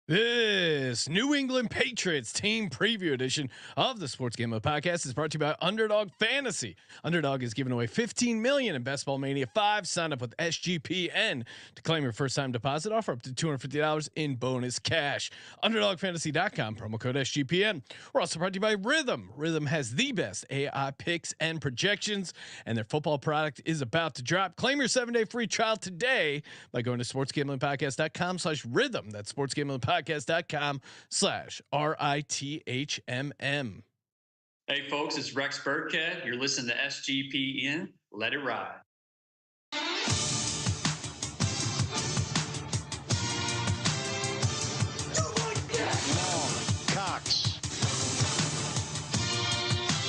This New England Patriots Team Preview edition of the Sports Gambling Podcast is brought to you by Underdog Fantasy. Underdog is giving away $15 million in Best Ball Mania 5. Sign up with SGPN to claim your first-time deposit offer up to $250 in bonus cash. UnderdogFantasy.com, promo code SGPN. We're also brought to you by Rhythm. Rhythm has the best AI picks and projections, and their football product is about to drop. Claim your 7-day free trial today by going to sportsgamblingpodcast.com/rhythm. That's sportsgamblingpodcast.com/RITHMM. Hey folks, it's Rex Burkhead. You're listening to SGPN. Let it ride. Cox.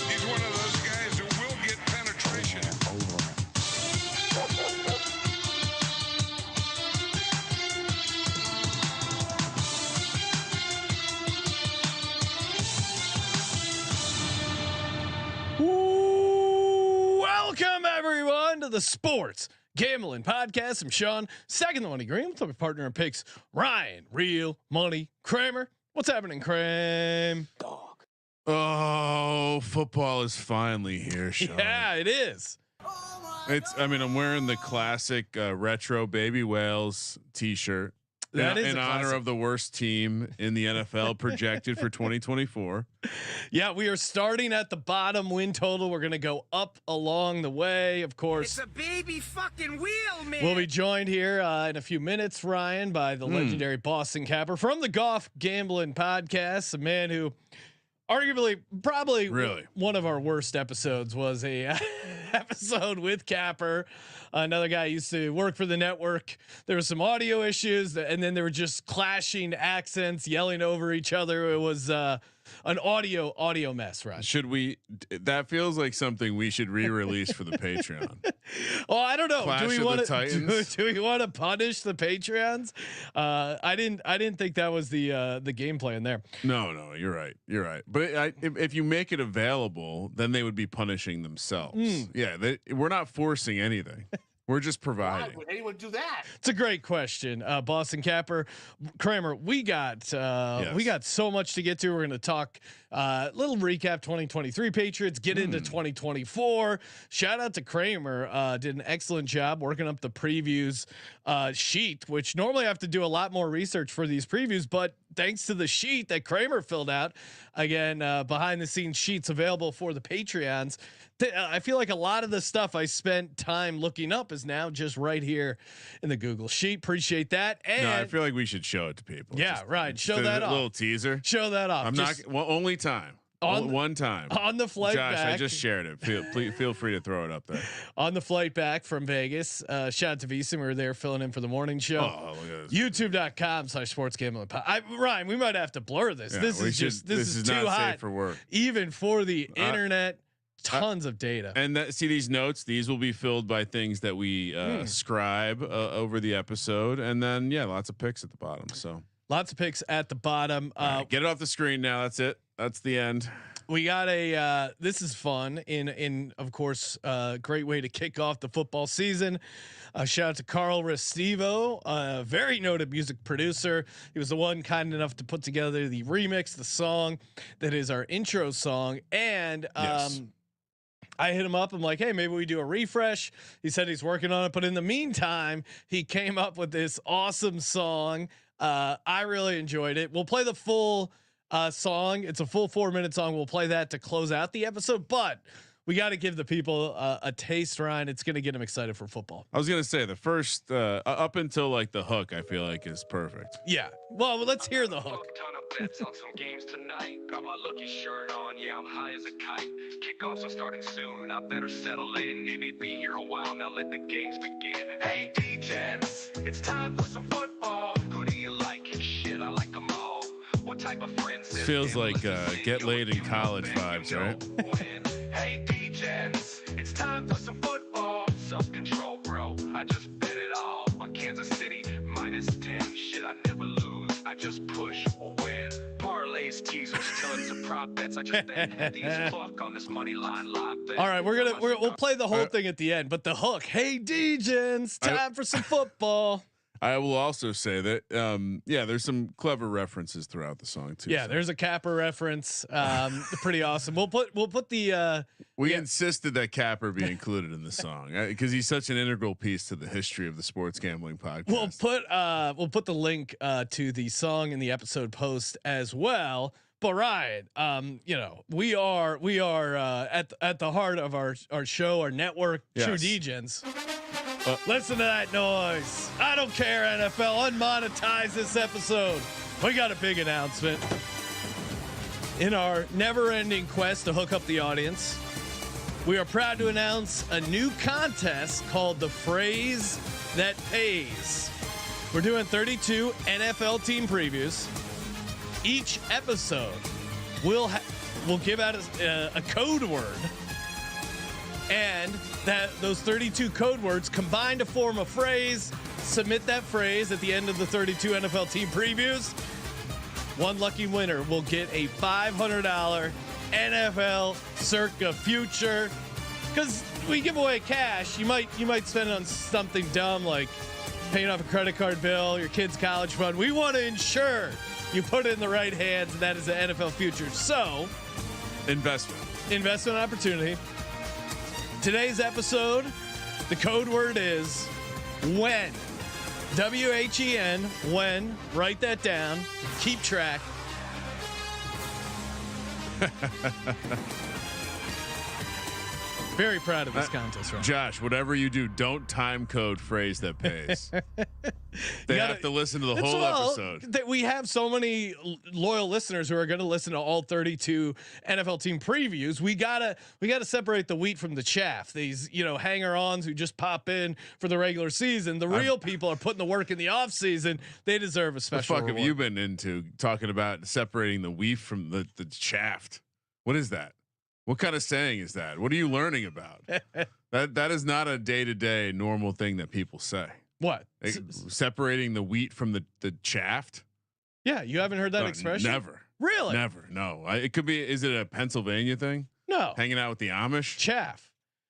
He's one of those guys who will get penetration. Welcome everyone to the Sports Gambling Podcast. I'm Sean, second the money green with my partner in picks, Ryan, real money Kramer. What's happening, Kramer? Dog. Oh, football is finally here, Sean. Yeah, it is. I'm wearing the classic retro Baby Whales t-shirt. That is in honor of the worst team in the NFL projected for 2024. Yeah, we are starting at the bottom win total. We're going to go up along the way, of course. It's a baby fucking wheel, man. We'll be joined here in a few minutes, Ryan, by the legendary Boston Capper from the Golf Gambling Podcast, a man who arguably probably one of our worst episodes was a episode with Capper. Another guy used to work for the network. There were some audio issues, and then there were just clashing accents, yelling over each other. It was an audio mess, right? Should we? That feels like something we should re-release for the Patreon. Oh, I don't know. Clash do we of want the to? Titans? Do we want to punish the Patreons? I didn't think that was the game plan there. No, you're right. You're right. But if you make it available, then they would be punishing themselves. Yeah, we're not forcing anything. We're just providing. Why would anyone do that? It's a great question, Boston Capper, Kramer. We got so much to get to. We're going to talk little recap 2023 Patriots, get into 2024. Shout out to Kramer, did an excellent job working up the previews sheet, which normally I have to do a lot more research for these previews, but thanks to the sheet that Kramer filled out, again, behind the scenes sheets available for the Patreons. I feel like a lot of the stuff I spent time looking up is now just right here in the Google sheet. Appreciate that. And no, I feel like we should show it to people. Yeah, just, right. Show that off. Little teaser. Show that off. I'm just not only time. One time on the flight Josh, back. I just shared it. Feel free to throw it up there. On the flight back from Vegas. Shout out to Visa. We were there filling in for the morning show. Oh, look at this. YouTube.com/sportsgambling. Ryan, we might have to blur this. Yeah, this is too not hot safe for work. even for the internet. Tons of data. And see these notes. These will be filled by things that we scribe over the episode, and then lots of picks at the bottom. So lots of picks at the bottom. Right, get it off the screen now. That's it. That's the end. We got this is fun in of course great way to kick off the football season. Shout out to Carl Restivo, a very noted music producer. He was the one kind enough to put together the remix, the song that is our intro song. And I hit him up. I'm like, hey, maybe we do a refresh. He said he's working on it, but in the meantime, he came up with this awesome song. I really enjoyed it. We'll play the full song. It's a full 4-minute song. We'll play that to close out the episode, but we got to give the people a taste, Ryan. It's going to get them excited for football. I was going to say the first up until like the hook, I feel like is perfect. Yeah. Well, let's hear the hook. Ton of bets on some games tonight. Got my lucky shirt on. Yeah, I'm high as a kite. Kickoffs are starting soon. I better settle in. Maybe be here a while. Now let the games begin. Hey, DJs, it's time for some football. Who do you like? Shit, I like them all. What type of friends? Feels like get laid in college vibes, right? Hey, DJs, it's time for some football. Self-control, bro. I just bet it all on Kansas City -10. Shit, I never lose. I just push or win. Parlays, teasers, telling to prop bets. I just bet these fuck on this money line live bet. All right, we'll play the whole thing at the end, but the hook. Hey, DJs, time for some football. I will also say that there's some clever references throughout the song too. Yeah, so. there's a Capper reference. Pretty awesome. We'll put the. We insisted that Capper be included in the song because he's such an integral piece to the history of the sports gambling podcast. We'll put the link to the song in the episode post as well. But Ryan, we are at the heart of our show, our network, yes. True Degens. Listen to that noise. I don't care, NFL. Unmonetize this episode. We got a big announcement. In our never-ending quest to hook up the audience, we are proud to announce a new contest called The Phrase That Pays. We're doing 32 NFL team previews. Each episode will give out a code word. And those 32 code words combine to form a phrase. Submit that phrase at the end of the 32 NFL team previews. One lucky winner will get a $500 NFL Circa Future. Because we give away cash, you might spend it on something dumb like paying off a credit card bill, your kid's college fund. We want to ensure you put it in the right hands, and that is the NFL Future. So, investment opportunity. Today's episode, the code word is when. WHEN, when. Write that down. Keep track. Very proud of this contest, right? Josh, whatever you do, don't time code phrase that pays. They have to listen to the whole episode. We have so many loyal listeners who are going to listen to all 32 NFL team previews. We gotta separate the wheat from the chaff. These, hanger-ons who just pop in for the regular season. The real people are putting the work in the off season. They deserve a special. What the fuck have you been into talking about separating the wheat from the chaff? What is that? What kind of saying is that? What are you learning about? That is not a day-to-day normal thing that people say. What? Separating the wheat from the chaff? Yeah, you haven't heard that expression? Never. Really? Never. No. It could be. Is it a Pennsylvania thing? No. Hanging out with the Amish? Chaff.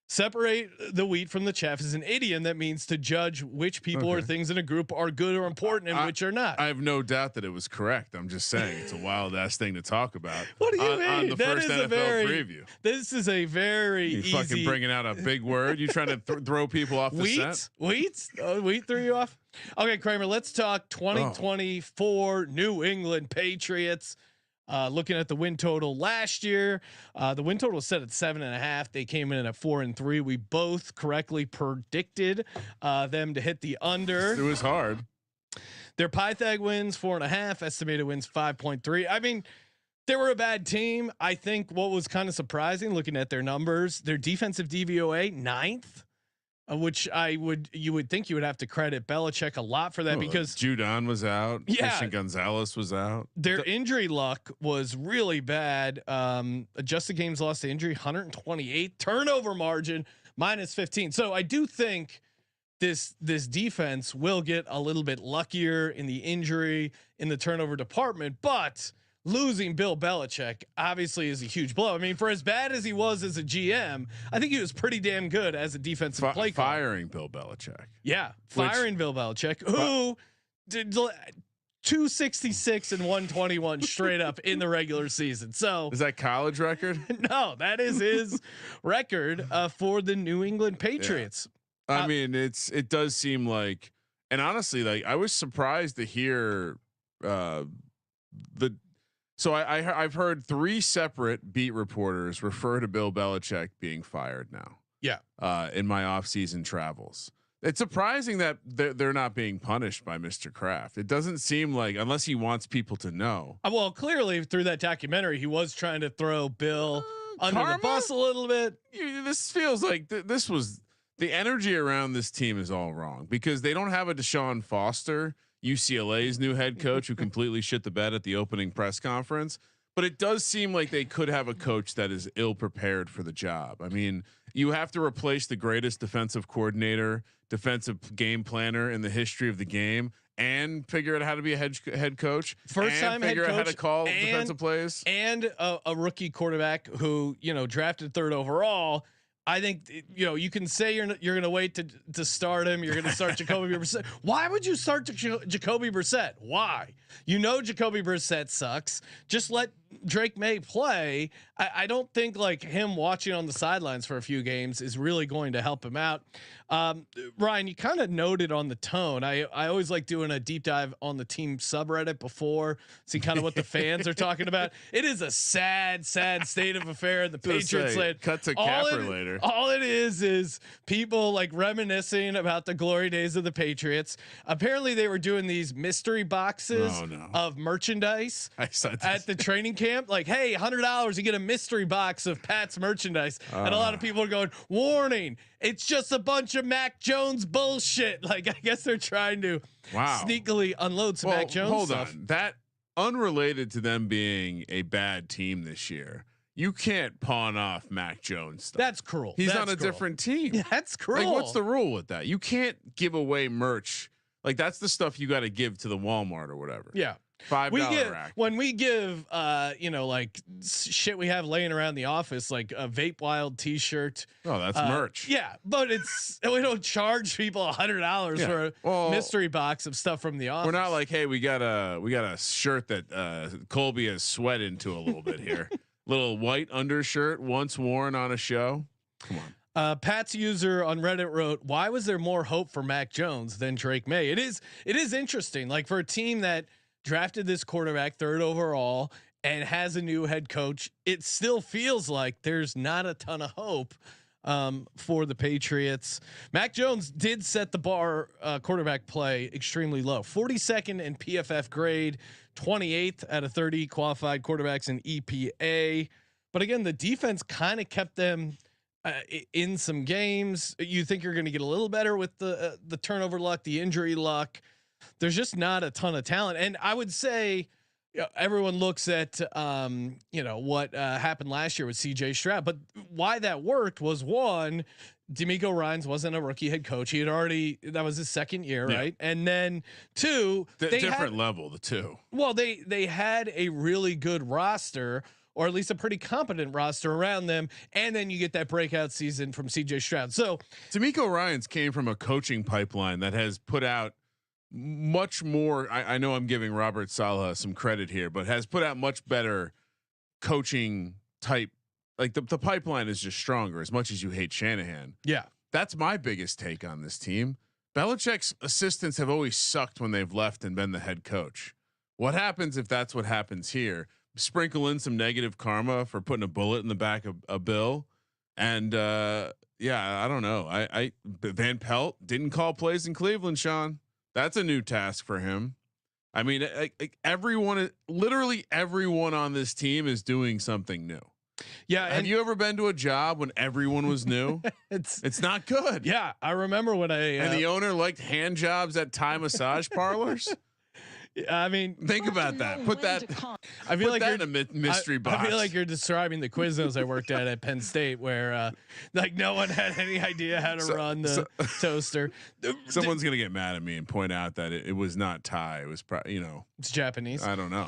Separate the wheat from the chaff is an idiom that means to judge which people or things in a group are good or important and which are not. I have no doubt that it was correct. I'm just saying it's a wild ass thing to talk about. What do you mean? On the first NFL preview. This is a very easy. Fucking bringing out a big word. You trying to throw people off the scent? Wheat threw you off. Okay, Kramer. Let's talk 2024 New England Patriots. Looking at the win total last year, the win total was set at 7.5. They came in at 4-3. We both correctly predicted them to hit the under. It was hard. Their Pythag wins 4.5. Estimated wins 5.3. I mean, they were a bad team. I think what was kind of surprising looking at their numbers, their defensive DVOA 9th. Which you would think you would have to credit Belichick a lot for that because Judon was out. Yeah, Christian Gonzalez was out. Their injury luck was really bad. Adjusted games lost to injury 128, turnover margin -15. So I do think this defense will get a little bit luckier in the injury in the turnover department, but losing Bill Belichick obviously is a huge blow. I mean, for as bad as he was as a GM, I think he was pretty damn good as a defensive play caller. Firing Bill Belichick. Yeah. Firing Bill Belichick, who did 266 and 121 straight up in the regular season. So is that college record? No, that is his record for the New England Patriots. Yeah. I mean, it does seem like, and honestly, like I was surprised to hear So I've heard 3 separate beat reporters refer to Bill Belichick being fired now. Yeah. In my off-season travels, it's surprising that they're not being punished by Mr. Kraft. It doesn't seem like, unless he wants people to know. Well, clearly through that documentary, he was trying to throw Bill under the bus a little bit. This feels like this was the energy around this team is all wrong because they don't have a Deshaun Foster, UCLA's new head coach, who completely shit the bed at the opening press conference. But it does seem like they could have a coach that is ill prepared for the job. I mean, you have to replace the greatest defensive coordinator, defensive game planner in the history of the game, and figure out how to be a head coach. First time head coach, out how to call defensive plays, and a rookie quarterback who drafted 3rd overall. I think you can say you're going to wait to start him. You're going to start Jacoby Brissett. Why would you start Jacoby Brissett? Why? Jacoby Brissett sucks. Just let Drake Maye play. I don't think like him watching on the sidelines for a few games is really going to help him out. Ryan, you kind of noted on the tone. I always like doing a deep dive on the team subreddit before, see kind of what the fans are talking about. It is a sad state of affair in the Patriots land. Cut to Capper later. All it is people like reminiscing about the glory days of the Patriots. Apparently they were doing these mystery boxes of merchandise at the training camp. Like, hey, $100, you get a mystery box of Pat's merchandise. And a lot of people are going, warning, it's just a bunch of Mac Jones bullshit. Like, I guess they're trying to sneakily unload some Mac Jones hold stuff. on. That unrelated to them being a bad team this year. You can't pawn off Mac Jones stuff. That's cruel. He's on a different team. Yeah, that's cruel. Like, what's the rule with that? You can't give away merch. Like, that's the stuff you got to give to the Walmart or whatever. Yeah. $5 rack. When we give like shit we have laying around the office, like a Vape Wild t-shirt. Oh, that's merch. Yeah, but we don't charge people $100 for a mystery box of stuff from the office. We're not like, hey, we got a shirt that Colby has sweat into a little bit here. Little white undershirt once worn on a show. Come on. Pat's user on Reddit wrote, "Why was there more hope for Mac Jones than Drake Maye?" It is interesting. Like, for a team that drafted this quarterback 3rd overall and has a new head coach, it still feels like there's not a ton of hope for the Patriots. Mac Jones did set the bar quarterback play extremely low. 42nd in PFF grade, 28th out of 30 qualified quarterbacks in EPA. But again, the defense kind of kept them in some games. You think you're going to get a little better with the turnover luck, the injury luck. There's just not a ton of talent. And I would say everyone looks at, what happened last year with CJ Stroud, but why that worked was, one, D'Amico Ryans wasn't a rookie head coach. That was his 2nd year. Yeah. Right. And then 2, different level, the 2. Well, they had a really good roster, or at least a pretty competent roster around them. And then you get that breakout season from CJ Stroud. So D'Amico Ryans came from a coaching pipeline that has put out much more. I know I'm giving Robert Saleh some credit here, but has put out much better coaching type. Like, the pipeline is just stronger, as much as you hate Shanahan. Yeah. That's my biggest take on this team. Belichick's assistants have always sucked when they've left and been the head coach. What happens if that's what happens here? Sprinkle in some negative karma for putting a bullet in the back of a Bill. And I don't know. I Van Pelt didn't call plays in Cleveland, Sean. That's a new task for him. I mean, literally everyone on this team is doing something new. Yeah. Have you ever been to a job when everyone was new? It's not good. Yeah. I remember when and the owner liked hand jobs at Thai massage parlors. I mean, think about that. Put that. I feel like you're in a mystery box. I feel like you're describing the Quiznos I worked at Penn State, where like no one had any idea how to run the toaster. Someone's gonna get mad at me and point out that it was not Thai. It was it's Japanese. I don't know.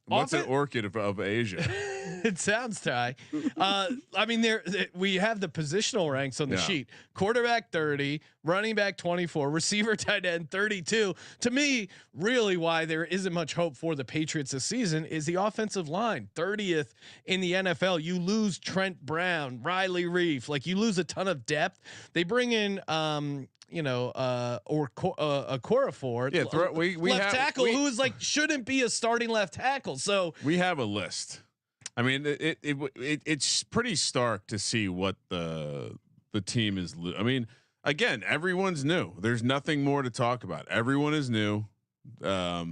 What's an orchid of Asia? It sounds Thai. I mean, we have the positional ranks on the sheet. Quarterback 30, running back 24, receiver tight end 32. To me, really, why there isn't much hope for the Patriots this season is the offensive line. 30th in the NFL. You lose Trent Brown, Riley Reef. Like, you lose a ton of depth. They bring in a Corafor, left tackle, who is like shouldn't be a starting left tackle. So we have a list. I mean, it's pretty stark to see what the team is. I mean, again, everyone's new. There's nothing more to talk about. Everyone is new. I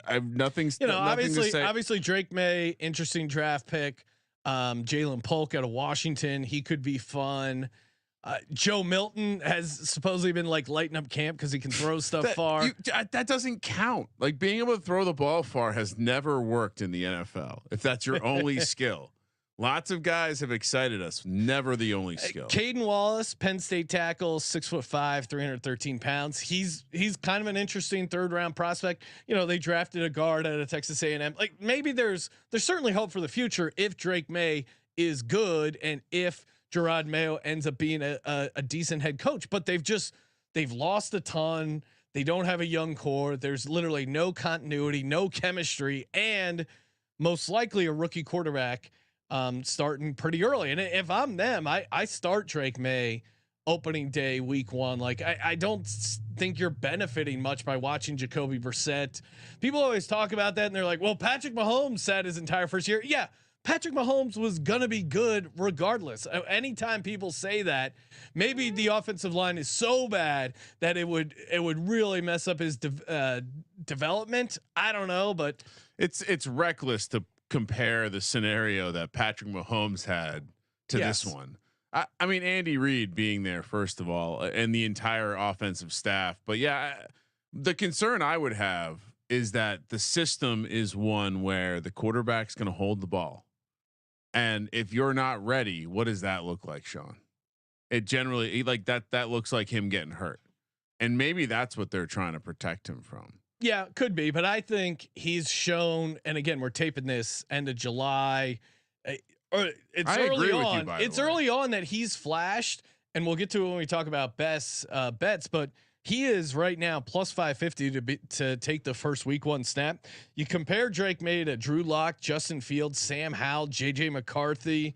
have nothing. Obviously Drake Maye, interesting draft pick. Jalen Polk out of Washington, he could be fun. Joe Milton has supposedly been like lighting up camp because he can throw stuff far. That doesn't count. Like, being able to throw the ball far has never worked in the NFL. If that's your only skill. Lots of guys have excited us. Never the only skill. Caden Wallace, Penn State tackle, 6'5", 313 pounds. He's kind of an interesting 3rd round prospect. They drafted a guard out of Texas A&M. Like, maybe there's certainly hope for the future if Drake Maye is good, and if Gerard Mayo ends up being a decent head coach. But they've lost a ton. They don't have a young core. There's literally no continuity, no chemistry, and most likely a rookie quarterback starting pretty early. And if I'm them, I start Drake May opening day week 1. Like I don't think you're benefiting much by watching Jacoby Brissett. People always talk about that and they're like, well, Patrick Mahomes sat his entire first year. Yeah. Patrick Mahomes was gonna be good regardless. Anytime people say that, maybe the offensive line is so bad that it would really mess up his development. I don't know, but it's reckless to compare the scenario that Patrick Mahomes had to this one. I mean, Andy Reid being there first of all, and the entire offensive staff. But yeah, the concern I would have is that the system is one where the quarterback's going to hold the ball. And if you're not ready, what does that look like, Sean? It generally like that looks like him getting hurt. And maybe that's what they're trying to protect him from. Yeah, could be, but I think he's shown, and again, we're taping this end of July. It's early on. It's early on that he's flashed, and we'll get to it when we talk about best bets. But he is right now plus 550 to take the first week 1 snap. You compare Drake May to Drew Lock, Justin Fields, Sam Howell, JJ McCarthy,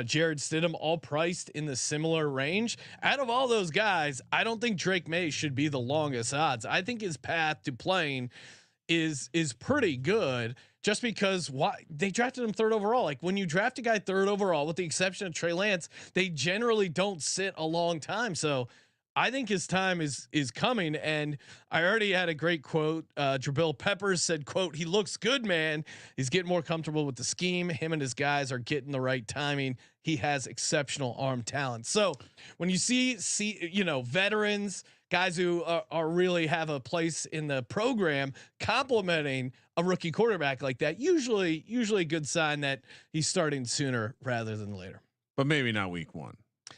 Jared Stidham, all priced in the similar range. Out of all those guys, I don't think Drake May should be the longest odds. I think his path to playing is pretty good. Just because they drafted him 3rd overall. Like when you draft a guy 3rd overall, with the exception of Trey Lance, they generally don't sit a long time. So I think his time is coming. And I already had a great quote. Jabril Peppers said, quote, "He looks good, man. He's getting more comfortable with the scheme. Him and his guys are getting the right timing. He has exceptional arm talent." So when you see veterans, guys who are really have a place in the program complimenting a rookie quarterback like that, usually a good sign that he's starting sooner rather than later. But maybe not week 1.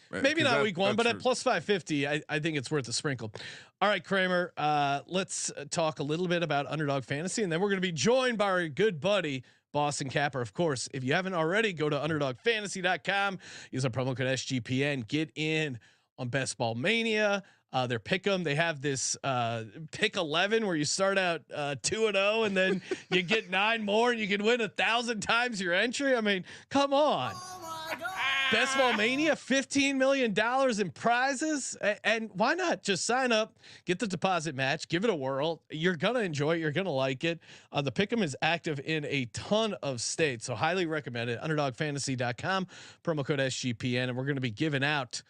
Right? Maybe not week 1, but at plus 550, I think it's worth a sprinkle. All right, Kramer, let's talk a little bit about Underdog Fantasy, and then we're going to be joined by our good buddy Boston Capper. Of course, if you haven't already, go to underdogfantasy.com, use our promo code SGPN, get in on Best Ball Mania. Their pick 'em. They have this pick 11 where you start out 2-0 and then you get 9 more and you can win 1,000 times your entry. I mean, come on. Best Ball Mania, $15 million in prizes, and why not just sign up, get the deposit match, give it a whirl. You're gonna enjoy it. You're gonna like it. The pick'em is active in a ton of states, so highly recommend it. Underdogfantasy.com, promo code SGPN, and we're gonna be giving out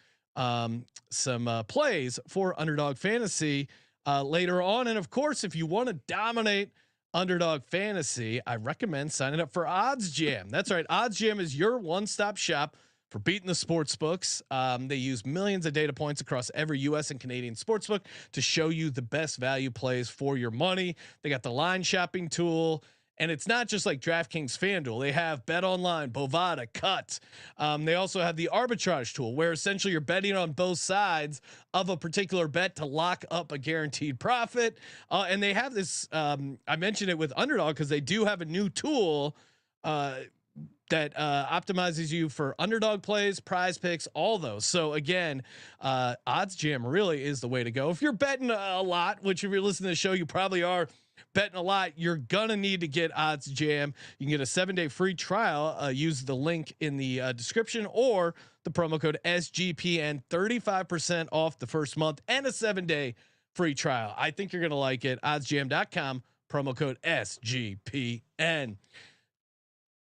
some plays for Underdog Fantasy later on. And of course, if you want to dominate Underdog Fantasy, I recommend signing up for Odds Jam. That's right, Odds Jam is your one-stop shop for beating the sports books. They use millions of data points across every US and Canadian sportsbook to show you the best value plays for your money. They got the line shopping tool, and it's not just like DraftKings, FanDuel. They have Bet Online, Bovada, Cut. They also have the arbitrage tool, where essentially you're betting on both sides of a particular bet to lock up a guaranteed profit. And they have this. I mentioned it with Underdog because they do have a new tool that optimizes you for underdog plays, prize picks, all those. So again, Odds Jam really is the way to go. If you're betting a lot, which if you're listening to the show, you probably are betting a lot, you're gonna need to get Odds Jam. You can get a 7-day free trial. Use the link in the description or the promo code SGPN, 35% off the first month and a 7-day free trial. I think you're gonna like it. oddsjam.com, promo code SGPN.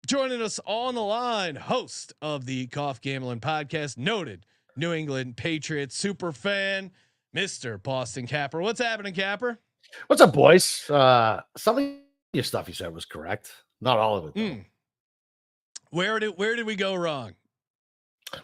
Joining us on the line, host of the Golf Gambling Podcast, noted New England Patriots super fan, Mr. Boston Capper. What's happening, Capper? What's up, boys? Some of your stuff you said was correct. Not all of it, though. Where did we go wrong?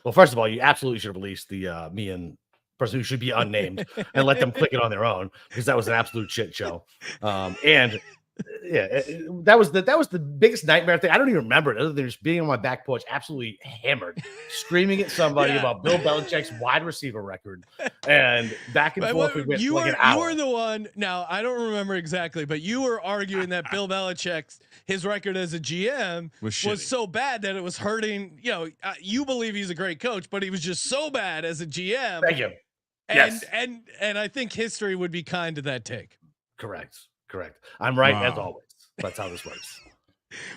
Well, first of all, you absolutely should have released the me and person who should be unnamed and let them click it on their own, because that was an absolute shit show. And that was the biggest nightmare thing. I don't even remember it other than just being on my back porch, absolutely hammered, screaming at somebody about Bill Belichick's wide receiver record, and back and forth. We went an hour. You were the one. Now I don't remember exactly, but you were arguing that Bill Belichick's his record as a GM was so bad that it was hurting. You believe he's a great coach, but he was just so bad as a GM. Thank you. And I think history would be kind to that take. Correct. I'm right as always. That's how this works.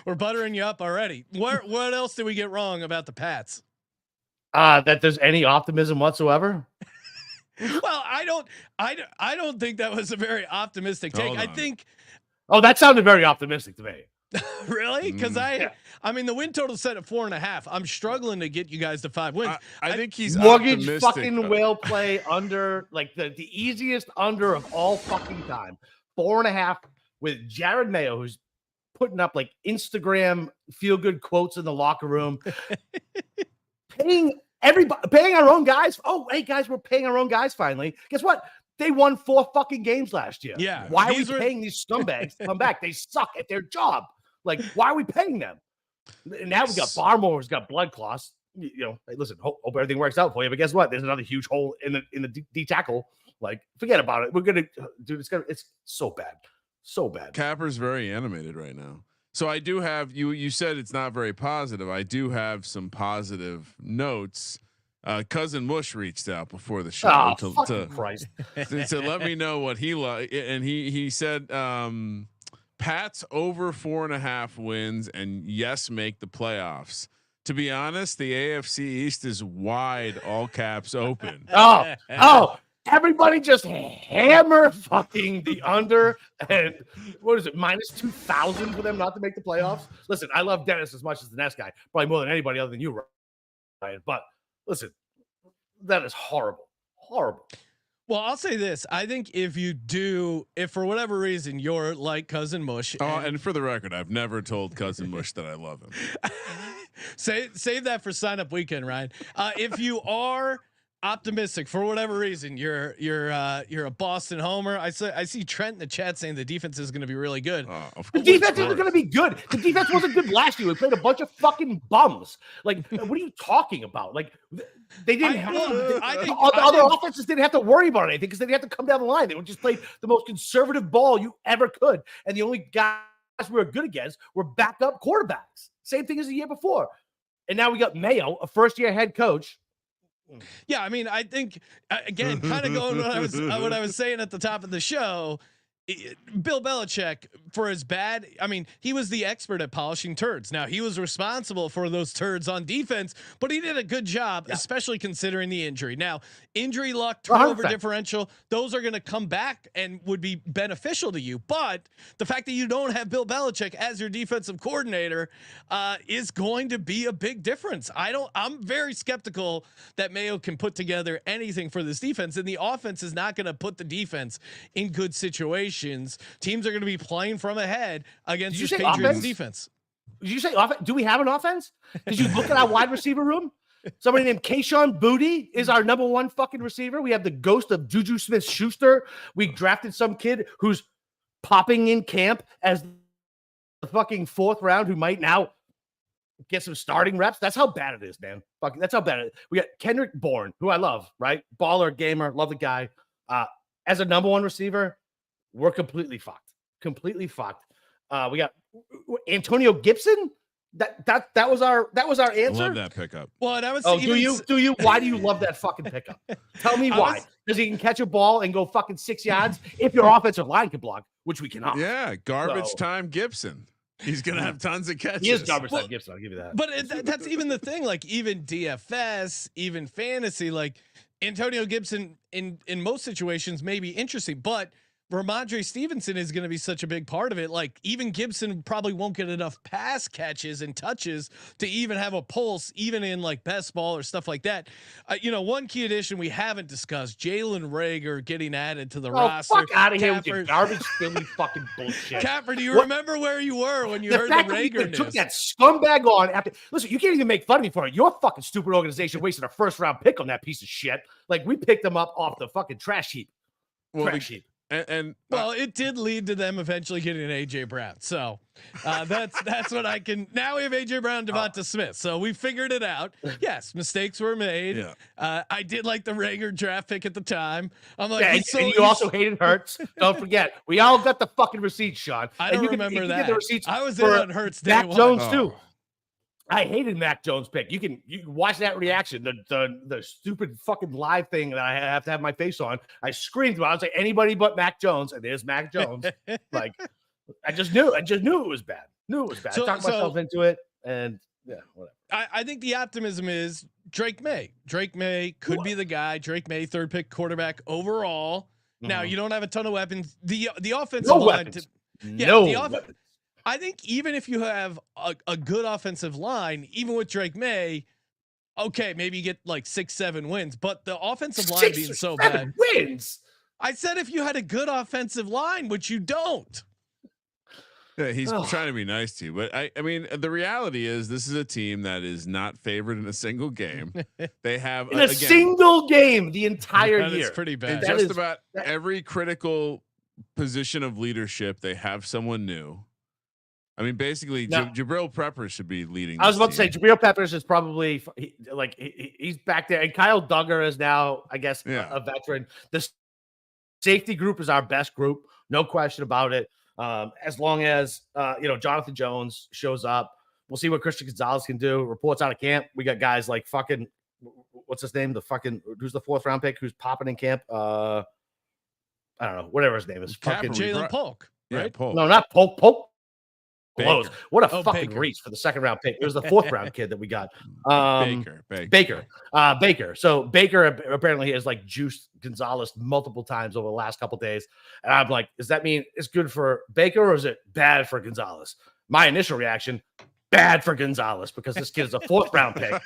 We're buttering you up already. What else did we get wrong about the Pats? That there's any optimism whatsoever. Well, I don't think that was a very optimistic take. I think. Oh, that sounded very optimistic to me. Really? Because I mean, the win total set at 4.5. I'm struggling to get you guys to 5 wins. I think he's mortgage optimistic, fucking whale play under, like the easiest under of all fucking time. 4.5 with Jared Mayo, who's putting up like Instagram feel good quotes in the locker room, paying our own guys. Oh, hey guys, we're paying our own guys finally. Guess what? They won 4 fucking games last year. Yeah. Why are we paying these scumbags to come back? They suck at their job. Like, why are we paying them? And now we got Barmore who's got blood clots. Hey, listen, hope everything works out for you. But guess what? There's another huge hole in the D tackle. Like, forget about it. We're gonna, dude. It's so bad, so bad. Capper's very animated right now. So I do have you said it's not very positive. I do have some positive notes. Cousin Mush reached out before the show to let me know what he liked, and he said Pats over 4.5 wins and yes, make the playoffs. To be honest, the AFC East is wide, all caps open. Everybody just hammer fucking the under, and what is it, -2,000 for them not to make the playoffs? Listen, I love Dennis as much as the next guy, probably more than anybody other than you, Ryan. But listen, that is horrible. Well, I'll say this. I think if for whatever reason you're like Cousin Mush. And for the record, I've never told Cousin Mush that I love him. Save that for sign up weekend, Ryan. If you are optimistic for whatever reason, you're a Boston homer. I see Trent in the chat saying the defense is going to be really good. The defense isn't going to be good. The defense wasn't good last year. We played a bunch of fucking bums. Like, what are you talking about? Like, they didn't have other offenses didn't have to worry about anything because they didn't have to come down the line. They would just play the most conservative ball you ever could, and the only guys we were good against were backup quarterbacks. Same thing as the year before, and now we got Mayo, a first-year head coach. Yeah, I mean, I think again, kind of going what I was saying at the top of the show. Bill Belichick, for as bad, I mean, he was the expert at polishing turds. Now he was responsible for those turds on defense, but he did a good job, especially considering the injury. Now, injury luck, turnover differential, those are going to come back and would be beneficial to you. But the fact that you don't have Bill Belichick as your defensive coordinator is going to be a big difference. I'm very skeptical that Mayo can put together anything for this defense, and the offense is not going to put the defense in good situations. Teams are going to be playing from ahead against this Patriots defense. Did you say offense? Do we have an offense? Did you look at our wide receiver room? Somebody named Kayshawn Booty is our number 1 fucking receiver. We have the ghost of Juju Smith-Schuster. We drafted some kid who's popping in camp as the fucking 4th round who might now get some starting reps. That's how bad it is, man. Fucking, that's how bad it is. We got Kendrick Bourne, who I love, right? Baller, gamer, love the guy. As a number 1 receiver, we're completely fucked. We got Antonio Gibson. That was our answer. I love that pickup. Well, and I was. Do you? Why do you love that fucking pickup? Tell me why. Because he can catch a ball and go fucking 6 yards if your offensive line can block, which we cannot. Yeah, garbage time Gibson. He's gonna have tons of catches. He is garbage time Gibson. I'll give you that. But that's even the thing. Like even DFS, even fantasy, like Antonio Gibson in most situations may be interesting, but Ramondre Stevenson is going to be such a big part of it. Like even Gibson probably won't get enough pass catches and touches to even have a pulse, even in like best ball or stuff like that. One key addition we haven't discussed: Jalen Reagor getting added to the roster. Fuck out of here with your garbage Philly fucking bullshit. Capper, do you remember where you were when you heard the Reagor news? Took that scumbag on after. Listen, you can't even make fun of me for it. Your fucking stupid organization wasted a 1st round pick on that piece of shit. Like we picked them up off the fucking trash heap. And well, it did lead to them eventually getting an AJ Brown. So that's what I can. Now we have AJ Brown, Devonta Smith. So we figured it out. Yes, mistakes were made. Yeah. I did like the Rager draft pick at the time. I'm like, and you also hated Hurts. Don't forget, we all got the fucking receipts, Sean. I don't remember you that. Get the receipts I was in on Hurts day Mac one. Jones too. I hated Mac Jones pick. You can watch that reaction, the stupid fucking live thing that I have to have my face on. I screamed about. I was like, anybody but Mac Jones, and there's Mac Jones. Like, I just knew it was bad. I talked myself into it, and yeah, whatever. I think the optimism is Drake May. Drake May could be the guy. Drake May, 3rd pick quarterback overall. Now you don't have a ton of weapons. The offensive line. Weapons. I think even if you have a good offensive line, even with Drake May, okay, maybe you get like 6-7 wins, but the offensive line being so bad. Wins. I said if you had a good offensive line, which you don't. Yeah, he's trying to be nice to you, but I mean, the reality is this is a team that is not favored in a single game. They have in a single game the entire year. It's pretty bad. In just about every critical position of leadership, they have someone new. I mean, basically, Jabril Peppers should be leading. I was about to say Jabril Peppers is probably he's back there, and Kyle Duggar is now, I guess, a veteran. The safety group is our best group, no question about it. As long as Jonathan Jones shows up, we'll see what Christian Gonzalez can do. Reports out of camp, we got guys like fucking what's his name? Who's the 4th round pick who's popping in camp? I don't know, whatever his name is. Fucking Jalen Polk, right? Yeah, Polk. No, not Polk. Polk. Baker. What a fucking reach for the 2nd round pick. It was the 4th round kid that we got. Baker. So Baker apparently has like juiced Gonzalez multiple times over the last couple of days. And I'm like, does that mean it's good for Baker or is it bad for Gonzalez? My initial reaction, bad for Gonzalez, because this kid is a 4th round pick.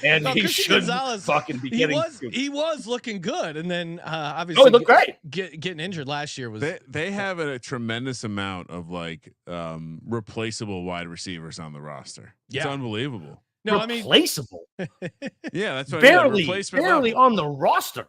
And he should fucking be getting. He was looking good, and then obviously he looked great. Getting injured last year was. They have a tremendous amount of like replaceable wide receivers on the roster. It's unbelievable. No, replaceable. Yeah, that's what barely on the roster.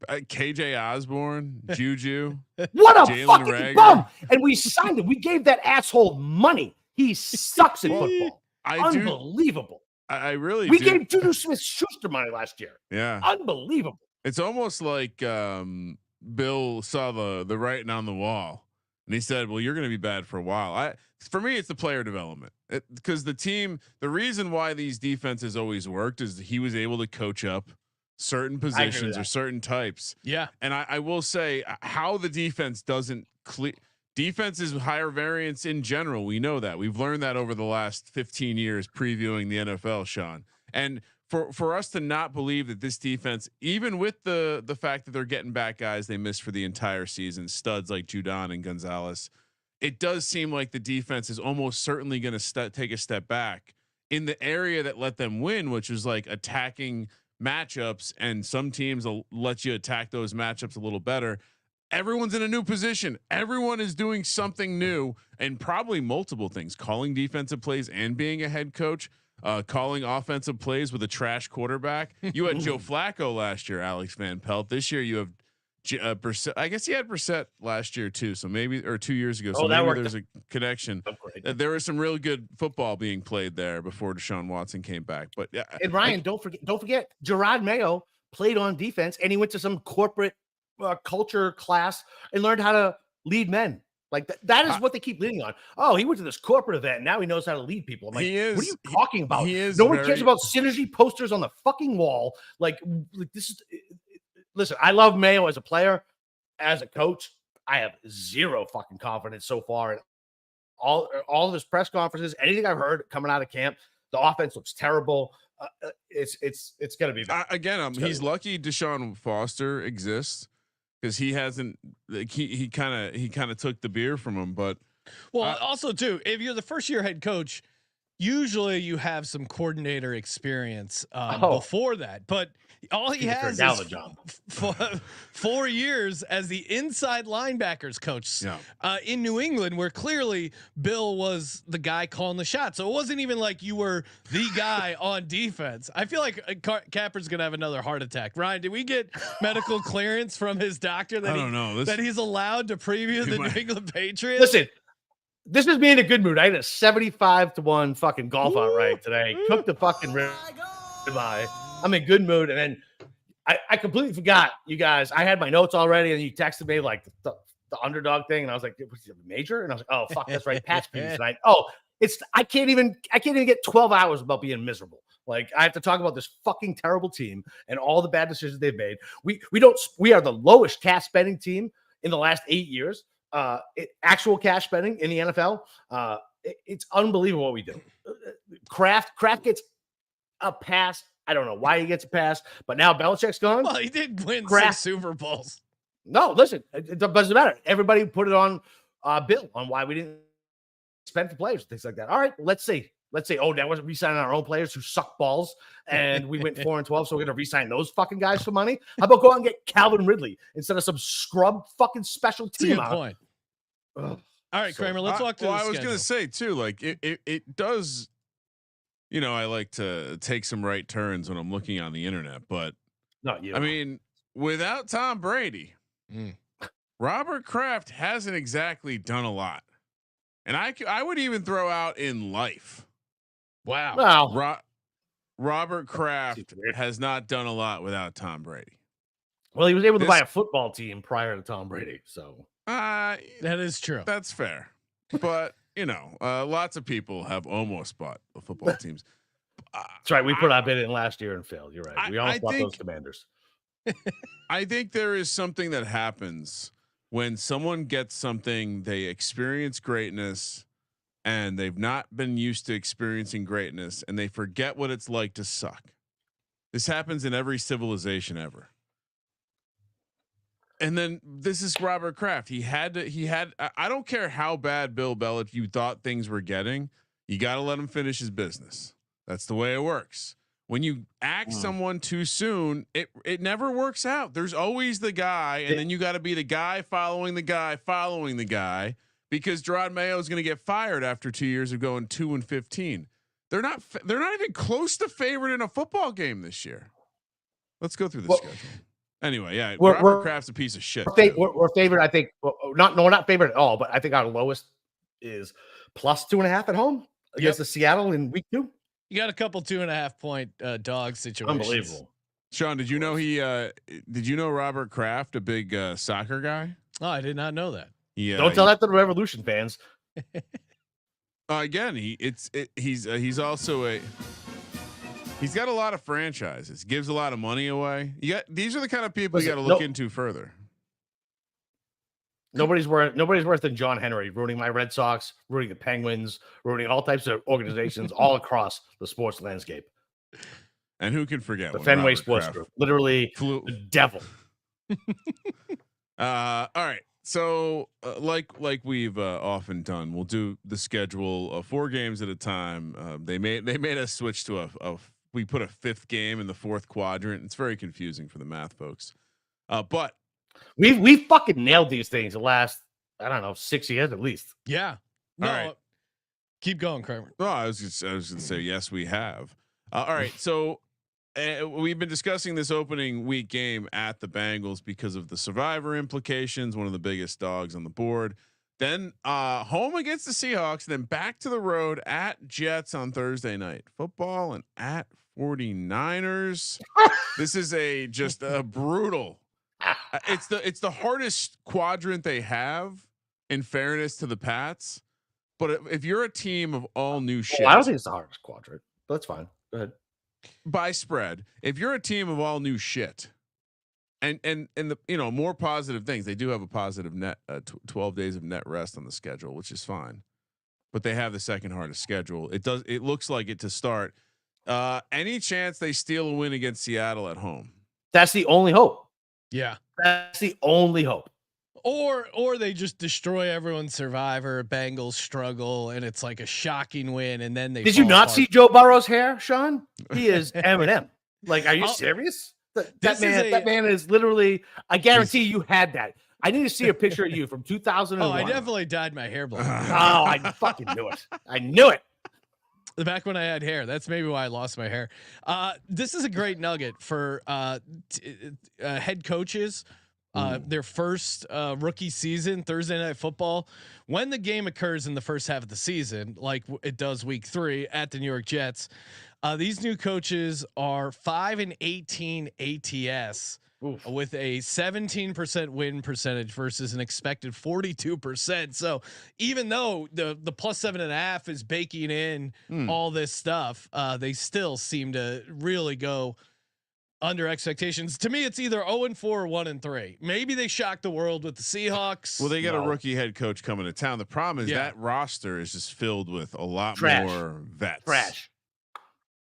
KJ Osborne, Juju. What a Jalen fucking Reagor. bum! And we signed him. We gave that asshole money. He sucks at football. Unbelievable. I really. We gave Juju Smith-Schuster money last year. Yeah, unbelievable. It's almost like Bill saw the writing on the wall, and he said, "Well, you're going to be bad for a while." For me, it's the player development, because the reason why these defenses always worked is he was able to coach up certain positions or certain types. Yeah, and I will say how the defense doesn't clear. Defense is higher variance in general. We know that. We've learned that over the last 15 years previewing the NFL, Sean. And for us to not believe that this defense, even with the fact that they're getting back guys they missed for the entire season, studs like Judon and Gonzalez, it does seem like the defense is almost certainly going to take a step back in the area that let them win, which is like attacking matchups. And some teams will let you attack those matchups a little better. Everyone's in a new position. Everyone is doing something new, and probably multiple things, calling defensive plays and being a head coach, calling offensive plays with a trash quarterback. You had Joe Flacco last year, Alex Van Pelt. This year you have Brissett. I guess he had Brissett last year too. So maybe, or 2 years ago. So maybe there's a connection. There was some really good football being played there before Deshaun Watson came back. But yeah. And Ryan, don't forget Gerard Mayo played on defense, and he went to some corporate culture class and learned how to lead men. Like that is what they keep leading on. Oh, he went to this corporate event and now he knows how to lead people. I'm like, what are you talking about? No one cares about synergy posters on the fucking wall. Like this is. Listen, I love Mayo as a player, as a coach. I have zero fucking confidence so far in all of his press conferences. Anything I've heard coming out of camp, the offense looks terrible. It's gonna be bad. Again. He's lucky Deshaun Foster exists. Because he hasn't, like he kind of took the beer from him, but also too, if you're the 1st year head coach, usually you have some coordinator experience Oh. before that, but all he has down is the job. 4 years as the inside linebackers coach in New England, where clearly Bill was the guy calling the shots. So it wasn't even like you were the guy on defense. I feel like Capper's gonna have another heart attack. Ryan, did we get medical clearance from his doctor that I don't know. that he's allowed to preview the New England Patriots? Listen, this is me in a good mood. I had a 75-1 fucking golf outright today. Cooked the fucking ribeye. I'm in good mood. And then I completely forgot, you guys. I had my notes already, and you texted me like the underdog thing, and I was like, "Was it major?" And I was like, "Oh fuck, that's right, patch piece tonight." Oh, I can't even get 12 hours about being miserable. Like, I have to talk about this fucking terrible team and all the bad decisions they've made. We are the lowest cash spending team in the last 8 years. Actual cash spending in the NFL. It's unbelievable what we do. Kraft gets a pass. I don't know why he gets a pass, but now Belichick's gone. Well, he did win 6 Super Bowls. No, listen, it doesn't matter. Everybody put it on Bill on why we didn't spend for players, things like that. All right, let's say, oh, that wasn't re-signing our own players who suck balls, and we went 4-12, so we're gonna re-sign those fucking guys for money. How about go out and get Calvin Ridley instead of some scrub fucking special team? That's a good point. Ugh. All right, Kramer, let's walk through the schedule. I was gonna say too, like it does. You know, I like to take some right turns when I'm looking on the internet, but not you. I mean, without Tom Brady, Robert Kraft hasn't exactly done a lot, and I would even throw out in life. Wow. Well, Robert Kraft has not done a lot without Tom Brady. Well, he was able to buy a football team prior to Tom Brady, so that is true. That's fair, but you know, lots of people have almost bought the football teams. That's right. We put our bid in last year and failed. You're right. We almost bought those Commanders. I think there is something that happens when someone gets something, they experience greatness, and they've not been used to experiencing greatness, and they forget what it's like to suck. This happens in every civilization ever. And then this is Robert Kraft. I don't care how bad Bill Belichick you thought things were getting. You got to let him finish his business. That's the way it works. When you axe someone too soon, it never works out. There's always the guy, and then you got to be the guy following the guy following the guy, because Gerard Mayo is going to get fired after 2 years of going 2-15. They're not even close to favored in a football game this year. Let's go through the schedule. Anyway, yeah, Robert Kraft's a piece of shit. We're favored, I think. Not favored at all, but I think our lowest is plus 2.5 at home against the Seattle in week 2. You got a couple 2.5 point dog situations. Unbelievable. Sean, did you know did you know Robert Kraft, a big soccer guy? Oh, I did not know that. Yeah. Don't tell that to the Revolution fans. Again, he's also he's got a lot of franchises, gives a lot of money away. These are the kind of people you got to look into further. Nobody's worse than John Henry, ruining my Red Sox, ruining the Penguins, ruining all types of organizations all across the sports landscape. And who can forget the Fenway Sports Group? Literally the devil. All right. So like we've often done, we'll do the schedule 4 games at a time. They made us switch to we put a 5th game in the 4th quadrant. It's very confusing for the math folks. But we fucking nailed these things the last, I don't know, 6 years at least. Yeah. No, all right. Keep going, Kramer. Oh, I was going to say yes, we have. All right. So we've been discussing this opening week game at the Bengals because of the survivor implications, one of the biggest dogs on the board. Then home against the Seahawks, then back to the road at Jets on Thursday night football and at 49ers. This is just a brutal. It's the hardest quadrant they have, in fairness to the Pats. But if you're a team of all new shit, I don't think it's the hardest quadrant, but that's fine. Go ahead. By spread, if you're a team of all new shit, and the more positive things, they do have a positive net 12 days of net rest on the schedule, which is fine. But they have the second hardest schedule. It looks like it to start. Any chance they steal a win against Seattle at home? That's the only hope. Yeah, that's the only hope. Or they just destroy everyone's survivor. Bengals struggle, and it's like a shocking win, and then they. Did you fall not apart. see Joe Burrow's hair, Sean? He is Eminem. Like, are you serious? That man is literally. I guarantee you had that. I need to see a picture of you from 2001. Oh, I definitely dyed my hair blonde. Oh, I fucking knew it. I knew it. Back when I had hair. That's maybe why I lost my hair. This is a great nugget for head coaches. Their first rookie season, Thursday Night Football. When the game occurs in the first half of the season, like it does week 3 at the New York Jets, these new coaches are 5-18 ATS. Oof. With a 17% win percentage versus an expected 42%. So even though the +7.5 is baking in all this stuff, they still seem to really go under expectations. To me, it's either 0-4 or 1-3. Maybe they shock the world with the Seahawks. Well, they got a rookie head coach coming to town. The problem is that roster is just filled with a lot more vets. Trash.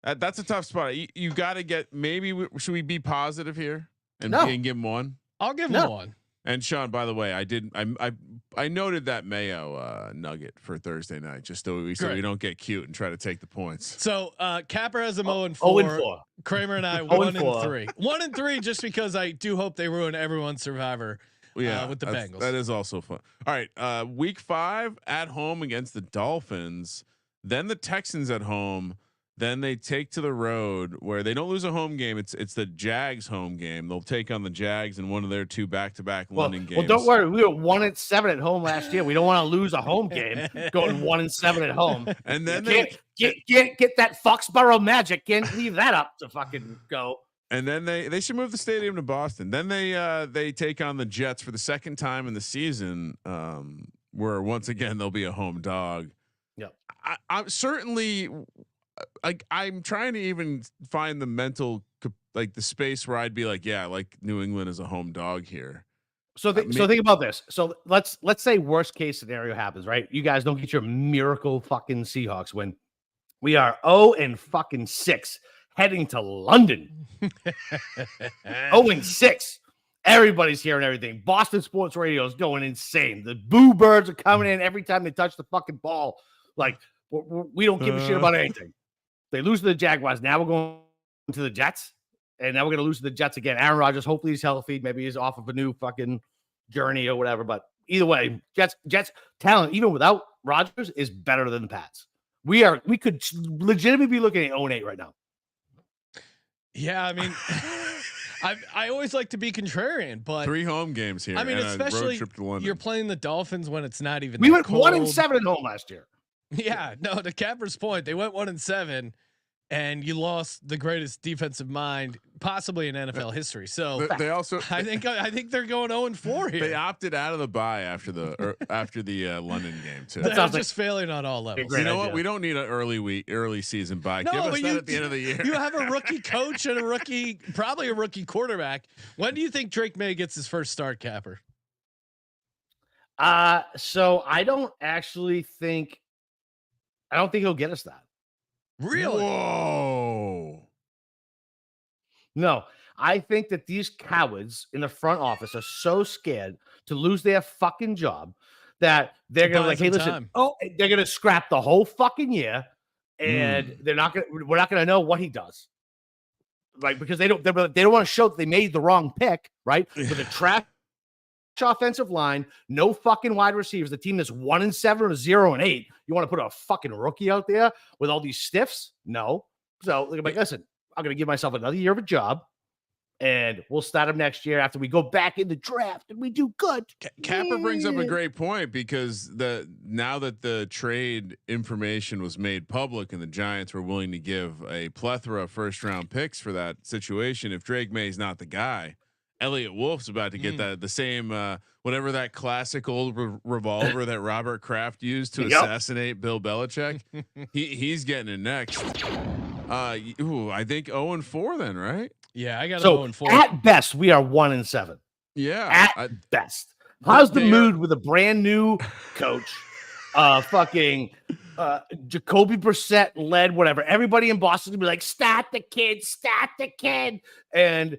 That's a tough spot. You got to get. Maybe should we be positive here? And give him 1. I'll give him 1. And Sean, by the way, I noted that Mayo nugget for Thursday night, just so we don't get cute and try to take the points. So Capper has a 0-4. 0-4. Kramer and I 1-3. 1-3, just because I do hope they ruin everyone's survivor. With the Bengals. That is also fun. All right, week 5 at home against the Dolphins, then the Texans at home. Then they take to the road where they don't lose a home game. It's the Jags home game. They'll take on the Jags in one of their 2 back-to-back London games. Well, don't worry. We were 1-7 at home last year. We don't want to lose a home game going 1-7 at home. And then can't get that Foxboro magic. Can't leave that up to fucking go. And then they should move the stadium to Boston. Then they take on the Jets for the second time in the season, where once again they'll be a home dog. Yeah, I'm certainly. I'm trying to even find the mental, like the space where I'd be like, yeah, like New England is a home dog here. So think about this. So let's say worst case scenario happens, right? You guys don't get your miracle fucking Seahawks win. We are 0-6 heading to London. 0-6. Everybody's hearing everything. Boston Sports Radio is going insane. The boo birds are coming in every time they touch the fucking ball. Like we don't give a shit about anything. They lose to the Jaguars. Now we're going to the Jets, and now we're going to lose to the Jets again. Aaron Rodgers, hopefully he's healthy. Maybe he's off of a new fucking journey or whatever. But either way, Jets talent, even without Rodgers, is better than the Pats. We could legitimately be looking at 0-8 right now. Yeah, I mean, I always like to be contrarian, but 3 home games here. I mean, especially road trip to London. You're playing the Dolphins when it's not even. We went cold. 1-7 at home last year. Yeah, no. To Capper's point, they went 1-7, and you lost the greatest defensive mind possibly in NFL history. So they also, I think they're going 0-4 here. They opted out of the bye after the London game too. They're just failing on all levels. You know what? We don't need an early season bye. No, Give us that you, at the end of the year. You have a rookie coach and probably a rookie quarterback. When do you think Drake May gets his first start, Capper? So I don't think he'll get us that. Really? Whoa. No, I think that these cowards in the front office are so scared to lose their fucking job that they're going to like, hey, listen, they're going to scrap the whole fucking year, and we're not going to know what he does. Right? Because they don't want to show that they made the wrong pick, right? With a trash offensive line, no fucking wide receivers, the team that's 1-7 or 0-8. You want to put a fucking rookie out there with all these stiffs? No. So they're like, listen, I'm going to give myself another year of a job, and we'll start him next year after we go back in the draft and we do good. Capper brings up a great point, because now that the trade information was made public and the Giants were willing to give a plethora of first round picks for that situation, if Drake May's not the guy, Elliot Wolf's about to get the same whatever that classic old revolver that Robert Kraft used to assassinate Bill Belichick. He's getting it next. I think 0-4 then, right? Yeah, I got 0-4. At best, we are 1-7. Yeah, at best. How's the mood with a brand new coach? Fucking Jacoby Brissett led whatever. Everybody in Boston would be like, "Stat the kid, and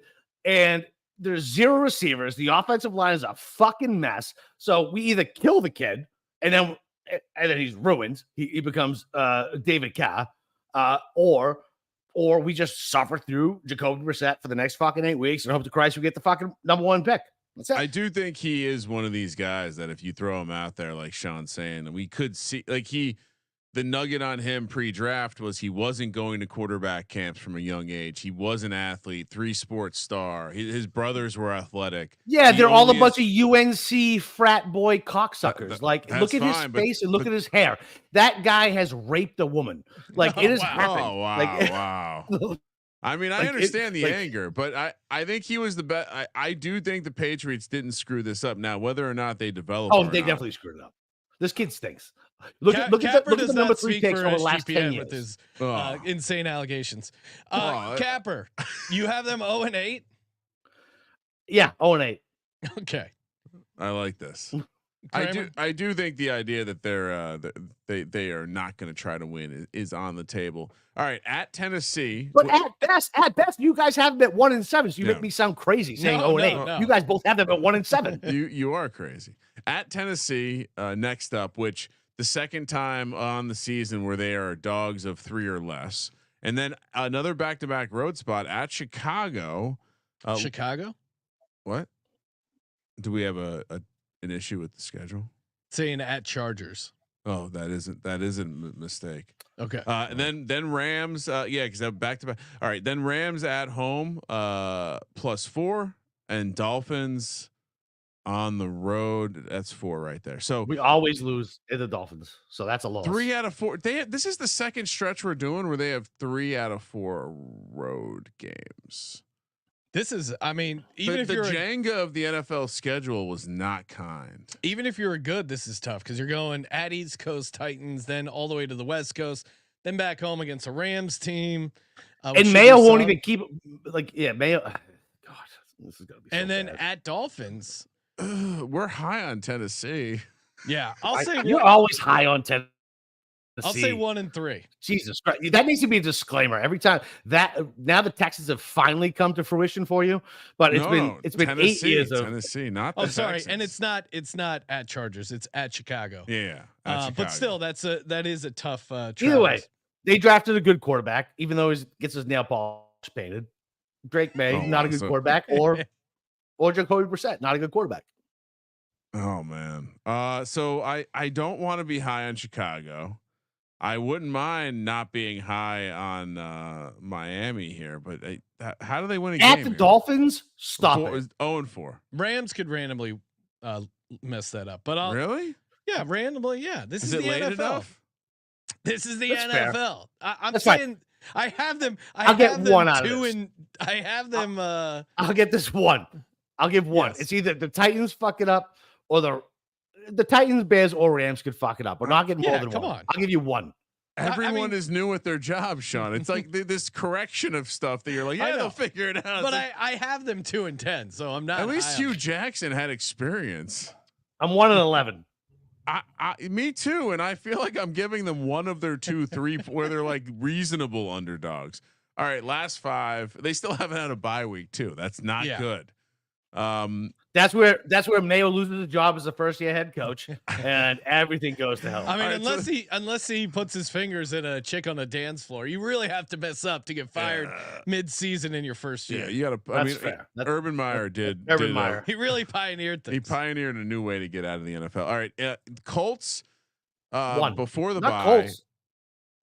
There's 0 receivers. The offensive line is a fucking mess. So we either kill the kid and then he's ruined. He becomes David Carr, or we just suffer through Jacoby Brissett for the next fucking 8 weeks and hope to Christ we get the fucking number 1 pick. That's it. I do think he is one of these guys that if you throw him out there, like Sean's saying, we could see the nugget on him pre-draft was he wasn't going to quarterback camps from a young age. He was an athlete, 3-sport star. His brothers were athletic. Yeah, they're all a bunch of UNC frat boy cocksuckers. Like, look at his face and look at his hair. That guy has raped a woman. Like, it has happened. Oh, wow, like, wow. I mean, I understand the anger, but I think he was the best. I do think the Patriots didn't screw this up. Now, whether or not they develop, they definitely screwed it up. This kid stinks. Look at the number 3 picks over the last 10 years with his insane allegations. Capper, you have them 0-8. Yeah, 0-8. Okay, I like this. I do think the idea that they are not going to try to win is on the table. All right, at Tennessee, but at best, you guys have them at 1-7. So you make me sound crazy saying 0-8. No. You guys both have them at 1-7. You are crazy. At Tennessee, next up, which the second time on the season where they are dogs of 3 or less, and then another back-to-back road spot at Chicago. Chicago. What? Do we have an issue with the schedule? Saying at Chargers. Oh, that isn't a mistake. Okay. And then Rams. Because I'm back to back. All right. Then Rams at home, +4, and Dolphins on the road. That's 4 right there. So we always lose in the Dolphins. So that's a loss. 3 out of 4. This is the second stretch we're doing where they have 3 out of 4 road games. This is, I mean, even if the you're Jenga of the NFL schedule was not kind. Even if you're good, this is tough because you're going at East Coast Titans, then all the way to the West Coast, then back home against a Rams team. And Mayo won't even keep Mayo. God, this is gonna be. And so then bad. at Dolphins, we're high on Tennessee. Yeah, I'll say you're always high on Tennessee. I'll say 1-3. Jesus Christ, that needs to be a disclaimer every time. That now the Texans have finally come to fruition for you, but it's been Tennessee, 8 years of Tennessee, not. Oh, sorry, Texans. and it's not at Chargers, it's at Chicago. Yeah, but still, that is a tough. Either way, they drafted a good quarterback, even though he gets his nail polish painted. Drake May, not a good quarterback, or Jacoby Brissett, not a good quarterback. Oh man, so I don't want to be high on Chicago. I wouldn't mind not being high on Miami here, but how do they win a game? At the Dolphins, stop it. 0-4. Rams could randomly mess that up, but really, randomly, yeah. This is the late NFL. Enough? This is the NFL. I'm That's saying I have them. I'll get one out of this. I have them. I'll get this one. I'll give one. Yes. It's either the Titans fuck it up or the Titans, Bears, or Rams could fuck it up. We're not getting more than one. I'll give you one. Everyone is new at their job, Sean. It's like this correction of stuff that you're like, they'll figure it out. But I have them 2-10, so I'm not. At least Hugh Jackson had experience. I'm 1-11. Me too, and I feel like I'm giving them one of their 2, 3 where they're like reasonable underdogs. All right, last 5. They still haven't had a bye week too. That's not good. That's where Mayo loses the job as the first year head coach, and everything goes to hell. I mean, unless he puts his fingers in a chick on a dance floor, you really have to mess up to get fired mid-season in your first year. Yeah, you got to. I mean, fair. Urban Meyer did. Urban Meyer. He really pioneered things. He pioneered a new way to get out of the NFL. All right, Colts. Before the Not bye. Colts.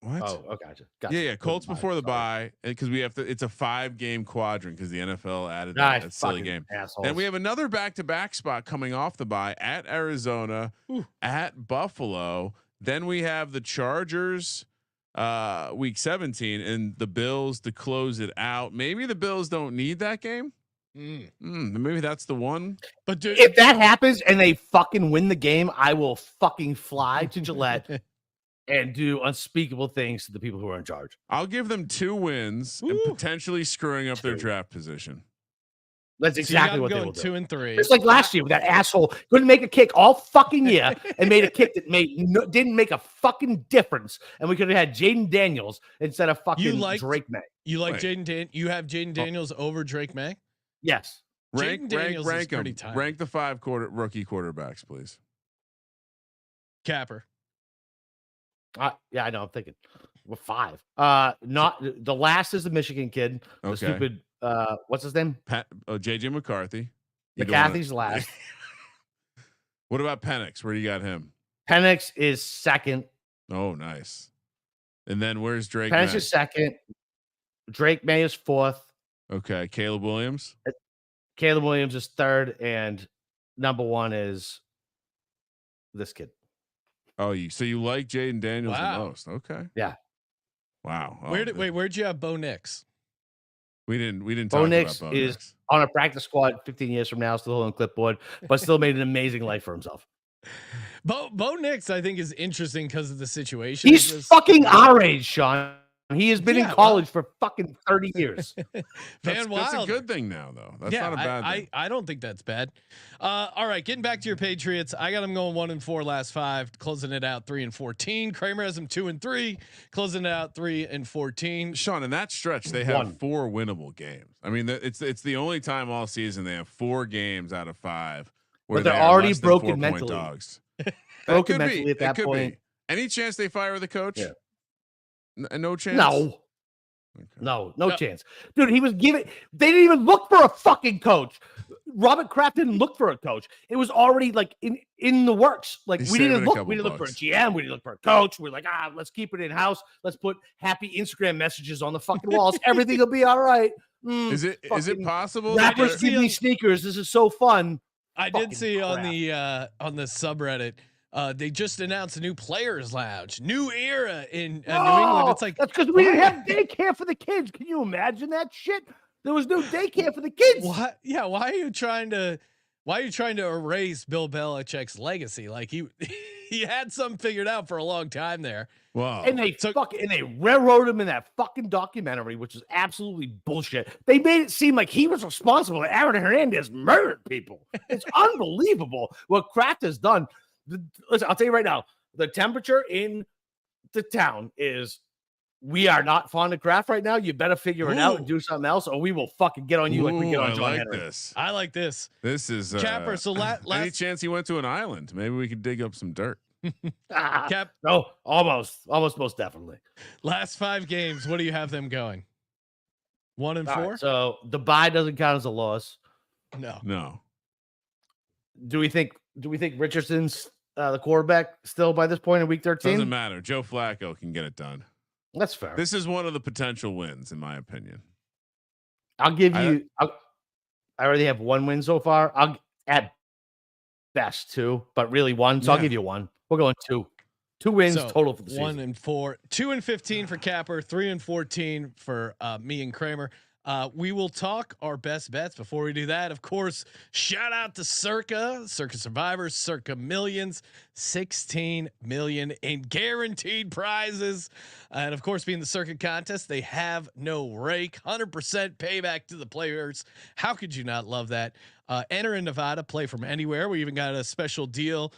What? Oh, gotcha. Yeah. Colts before the bye, because we have to. It's a 5-game quadrant because the NFL added that silly game. Assholes. And we have another back-to-back spot coming off the bye at Arizona, at Buffalo. Then we have the Chargers, week 17, and the Bills to close it out. Maybe the Bills don't need that game. Maybe that's the one. But dude, if that happens and they fucking win the game, I will fucking fly to Gillette. And do unspeakable things to the people who are in charge. I'll give them 2 wins and potentially screwing up their draft position. That's exactly what they will do. 2 and 3. It's like last year with that asshole couldn't make a kick all fucking year and made a kick that didn't make a fucking difference. And we could have had Jaden Daniels instead of fucking Drake May. You like Jaden? You have Jaden Daniels over Drake May? Yes. Jaden Daniels is pretty them. tight. Rank the 5 rookie quarterbacks, please. Capper. Yeah, I know. I'm thinking. We're 5. Not the last is the Michigan kid. The Okay. stupid. What's his name? JJ McCarthy. McCarthy's last. What about Penix? Where do you got him? Penix is second. Oh, nice. And then where's Drake? Penix May? is second. Drake May is 4th. Okay. Caleb Williams. Caleb Williams is 3rd, and number 1 is this kid. Oh, so you like Jaden Daniels the Wow. most? Okay. Yeah. Wow. Oh, Where'd you have Bo Nix? We didn't Bo talk Nix about Bo is Nix. on a practice squad 15 years from now, still holding clipboard, but still made an amazing life for himself. Bo Nix, I think, is interesting because of the situation. He's fucking our age, Sean. He has been in college for fucking 30 years. Van Wilder. That's a good thing now, though. That's not a bad thing. I don't think that's bad. All right, getting back to your Patriots, I got them going 1-4 last 5, closing it out 3-14. Kramer has them 2-3, closing it out 3-14. Sean, in that stretch, they have 4 winnable games. I mean, it's the only time all season they have 4 games out of 5 where but they're they are already less than broken 4 point mentally. dogs. Broken mentally at that point. Any chance they fire the coach? Yeah. No chance. No. Okay. No chance. Dude, he was giving they didn't even look for a fucking coach. Robert Kraft didn't look for a coach. It was already like in the works. Like He's we didn't look bucks. for a GM, we didn't look for a coach. We're like, let's keep it in house. Let's put happy Instagram messages on the fucking walls. Everything will be all right. Is it possible? Rappers give me sneakers. This is so fun. I did see on the subreddit. They just announced a new players lounge, new era in New England. It's like that's because we didn't have daycare for the kids. Can you imagine that shit? There was no daycare for the kids. What? Yeah. Why are you trying to erase Bill Belichick's legacy? Like he had something figured out for a long time there. Wow. And they railroaded him in that fucking documentary, which is absolutely bullshit. They made it seem like he was responsible. Aaron Hernandez murdered people. It's unbelievable what Kraft has done. Listen, I'll tell you right now, the temperature in the town is we are not fond of Kraft right now. You better figure it out and do something else, or we will fucking get on you like we get on John Henry. I like this. This is Capper. So any chance he went to an island? Maybe we could dig up some dirt. Cap. No, almost, most definitely. Last 5 games. What do you have them going? 1-4. Right, so the bye doesn't count as a loss. No. Do we think Richardson's the quarterback still by this point in week 13? Doesn't matter. Joe Flacco can get it done. That's fair. This is one of the potential wins, in my opinion. I'll give you. I already have 1 win so far. I'll at best 2, but really 1. So I'll give you 1. We're going 2. 2 wins total for the season. 1-4, 2-15 for Capper, 3-14 for me and Kramer. We will talk our best bets. Before we do that, of course, shout out to Circa Survivors, Circa Millions, 16 million in guaranteed prizes. And of course, being the Circa contest, they have no rake, 100% payback to the players. How could you not love that? Enter in Nevada, play from anywhere. We even got a special deal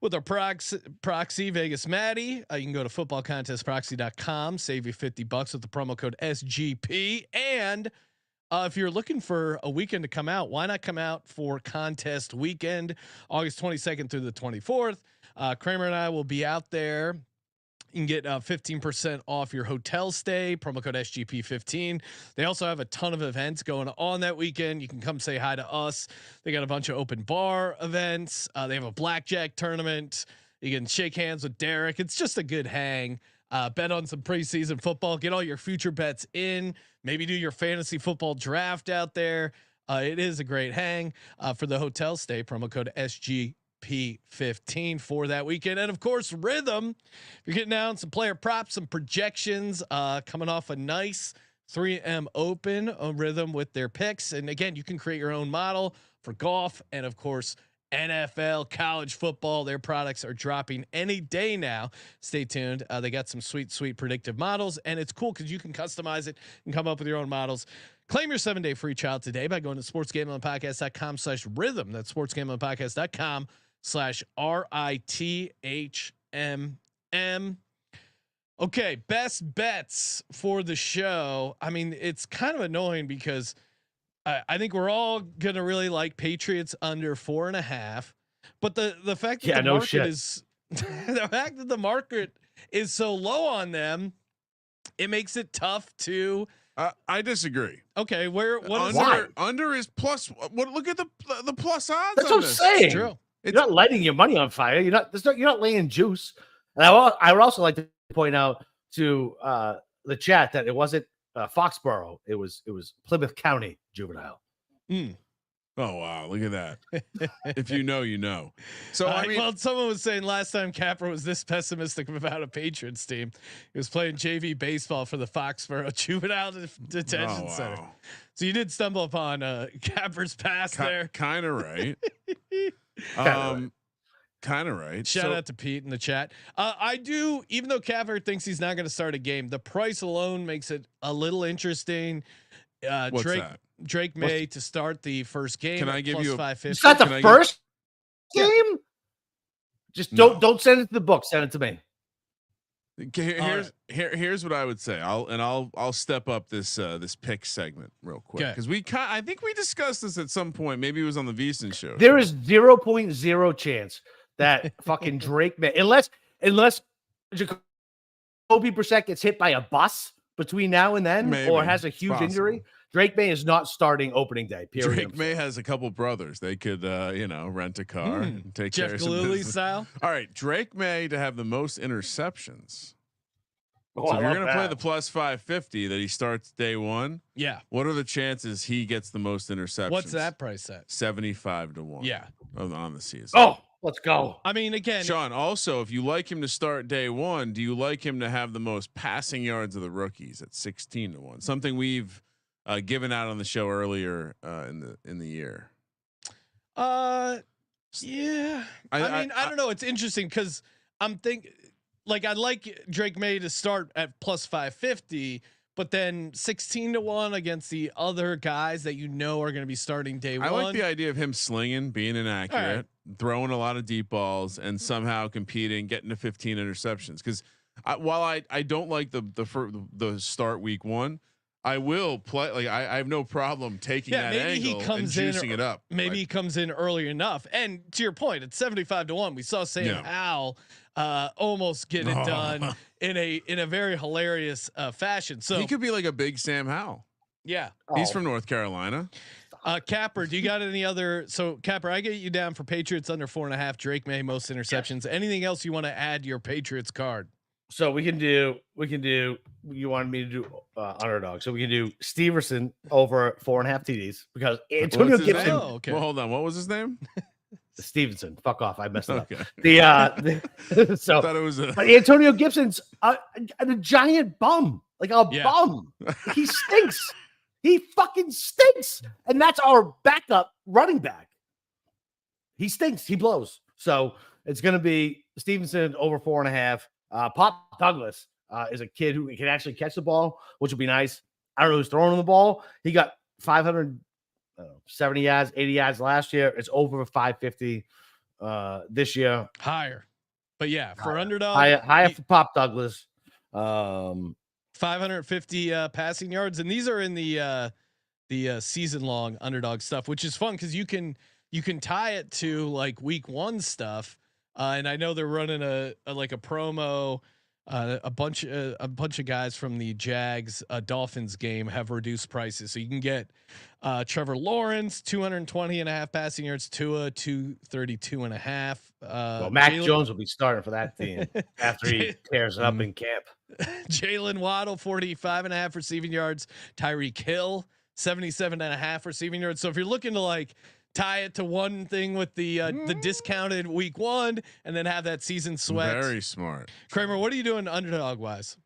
with our proxy Vegas Maddie. You can go to footballcontestproxy.com, save you $50 with the promo code SGP. And if you're looking for a weekend to come out, why not come out for contest weekend, August 22nd through the 24th? Kramer and I will be out there. You can get 15% off your hotel stay, promo code SGP15. They also have a ton of events going on that weekend. You can come say hi to us. They got a bunch of open bar events. They have a blackjack tournament. You can shake hands with Derek. It's just a good hang. Bet on some preseason football. Get all your future bets in. Maybe do your fantasy football draft out there. It is a great hang for the hotel stay. Promo code SGP15 for that weekend. And of course, Rhythm. If you're getting down some player props, some projections, coming off a nice 3M Open on Rhythm with their picks. And again, you can create your own model for golf and of course NFL, college football. Their products are dropping any day now. Stay tuned. They got some sweet predictive models, and it's cool because you can customize it and come up with your own models. Claim your 7-day free trial today by going to sportsgamblingpodcast.com/rhythm. That's sportsgamblingpodcast.com/RITHMM. Okay, best bets for the show. I mean, it's kind of annoying because I think we're all gonna really like Patriots under 4.5, but the fact that Yeah, the no market shit. is the fact that the market is so low on them, it makes it tough to. I disagree. Okay, what is Why? Under is plus. What? Look at the plus odds. That's on what I'm this. saying. It's true. You're not lighting your money on fire. You're not laying juice. And I would also like to point out to the chat that it wasn't Foxboro. It was Plymouth County juvenile. Oh wow! Look at that. If you know, you know. So I mean, well, someone was saying last time Capper was this pessimistic about a Patriots team. He was playing JV baseball for the Foxboro Juvenile Detention Center. So you did stumble upon Capper's pass there. Kind of right. Kind of right. Shout out to Pete in the chat. I do, even though Capper thinks he's not going to start a game, the price alone makes it a little interesting. What's that? Drake Maye to start the first game. Can I give you a 550? It's not the first game. Just don't send it to the book. Send it to me. Here's what I would say. I'll step up this pick segment real quick because I think we discussed this at some point. Maybe it was on the VSiN show. There is 0.0 chance that fucking Drake Maye, unless Jacoby Brissett gets hit by a bus between now and then, or has a huge injury. Drake Maye is not starting opening day. Period. Drake Maye has a couple brothers. They could, rent a car and take Jeff care of some Galooly business. style. All right, Drake Maye to have the most interceptions. Oh, So if you're going to play the plus 550 that he starts day one, Yeah. what are the chances he gets the most interceptions? What's that price at? 75 to 1. Yeah. On the season. Oh, let's go. I mean, again, Sean, also, if you like him to start day one, do you like him to have the most passing yards of the rookies at 16 to 1? Something we've given out on the show earlier in the year. Yeah. I mean, I don't know. It's interesting because I'm thinking, like, I like Drake Maye to start at plus 550, but then 16 to 1 against the other guys that you know are going to be starting day one. I like the idea of him slinging, being inaccurate, throwing a lot of deep balls, and somehow competing, getting to 15 interceptions. Because while I don't like the start week one, I will play. Like I have no problem taking that angle and juicing it up. Maybe he comes in early enough. And to your point, it's 75 to 1. We saw Sam Howell almost get it done in a very hilarious fashion. So he could be like a big Sam Howell. Yeah, he's from North Carolina. Capper, do you got any other? So Capper, I get you down for Patriots under 4.5. Drake Maye most interceptions. Anything else you want to add to your Patriots card? So we can do. You wanted me to do underdog. So we can do Steverson over 4.5 TDs because Antonio Gibson. Oh, okay. Well, hold on. What was his name? Stevenson. Fuck off. I messed it up. Okay. So I thought it was but Antonio Gibson's a giant bum, like a bum. He stinks. He fucking stinks. And that's our backup running back. He stinks. He blows. So it's going to be Stevenson over 4.5. Pop Douglas is a kid who can actually catch the ball, which would be nice. I don't know who's throwing him the ball. He got 570 yards, 80 yards last year. It's over 550 this year. Higher. But yeah, for underdog. Higher for Pop Douglas. 550 passing yards. And these are in the season long underdog stuff, which is fun because you can tie it to like week one stuff. And I know they're running a promo. A bunch of guys from the Jags Dolphins game have reduced prices, so you can get Trevor Lawrence 220.5 passing yards, Tua 232.5. Well, Mac Jones will be starting for that team after he tears it up in camp. Jalen Waddle 45.5 receiving yards, Tyreek Hill 77.5 receiving yards. So if you're looking to like tie it to one thing with the discounted week one and then have that season sweat. Very smart. Kramer, what are you doing underdog wise?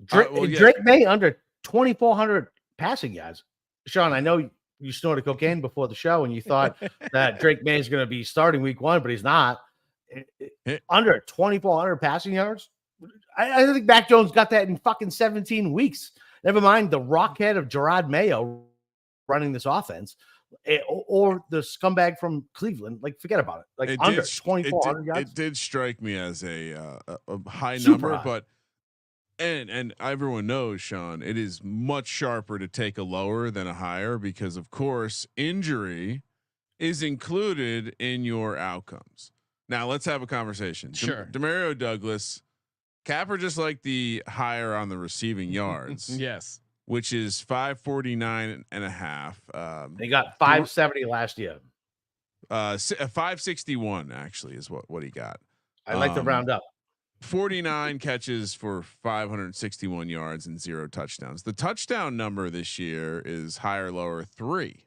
Drake Maye under 2,400 passing yards. Sean, I know you snorted cocaine before the show and you thought that Drake Maye is going to be starting week one, but he's not. Under 2,400 passing yards. I think Mac Jones got that in fucking 17 weeks. Never mind the rockhead of Gerard Mayo running this offense. Or the scumbag from Cleveland, like forget about it. Like under 2,400 yards. It did strike me as a high Super number, high. but And everyone knows, Sean, it is much sharper to take a lower than a higher because, of course, injury is included in your outcomes. Now let's have a conversation. Sure. Demario Douglas, Capper just like the higher on the receiving yards. Yes. Which is 549 and a half. They got 570 last year. 561 actually is what he got. I like to round up. 49 catches for 561 yards and 0 touchdowns. The touchdown number this year is higher, lower 3.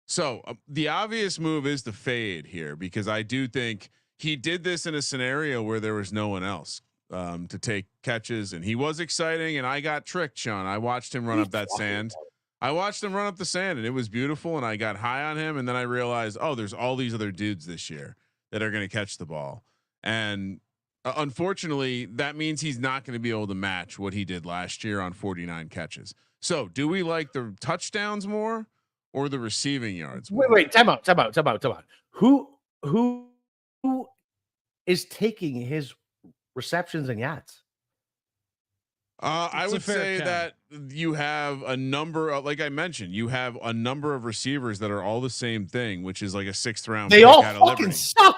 So the obvious move is to fade here because I do think he did this in a scenario where there was no one else to take catches, and he was exciting. And I got tricked, Sean. I watched him run up that sand. I watched him run up the sand, and it was beautiful. And I got high on him, and then I realized, oh, there's all these other dudes this year that are going to catch the ball, and unfortunately, that means he's not going to be able to match what he did last year on 49 catches. So, do we like the touchdowns more or the receiving yards more? Wait, time out. Who is taking his receptions and yards? I would say that you have a number of, like I mentioned, you have a number of receivers that are all the same thing, which is like a 6th round. They all fucking suck.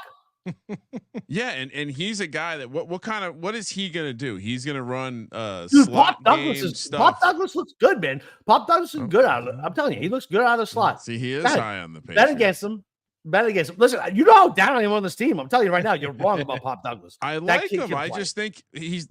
Yeah, and he's a guy that what is he gonna do? He's gonna run Dude, slot Pop Douglas looks good, man. Pop Douglas is good out of I'm telling you, he looks good out of the slot. See, he is high on the page. Bet against him. Listen, you know how down I am on this team. I'm telling you right now, you're wrong about Pop Douglas. I like him. I just think he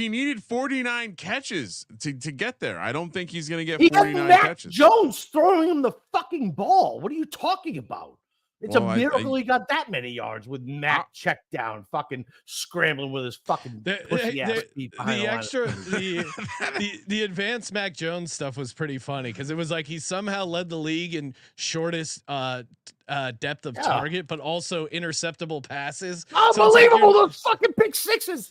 needed 49 catches to get there. I don't think he's gonna get 49 catches. Jones throwing him the fucking ball. What are you talking about? It's a miracle he got that many yards with Matt check down, fucking scrambling with his fucking pussy ass feet behind the advanced Mac Jones stuff was pretty funny because it was like he somehow led the league in shortest depth of target, but also interceptable passes. Unbelievable! Those fucking pick sixes.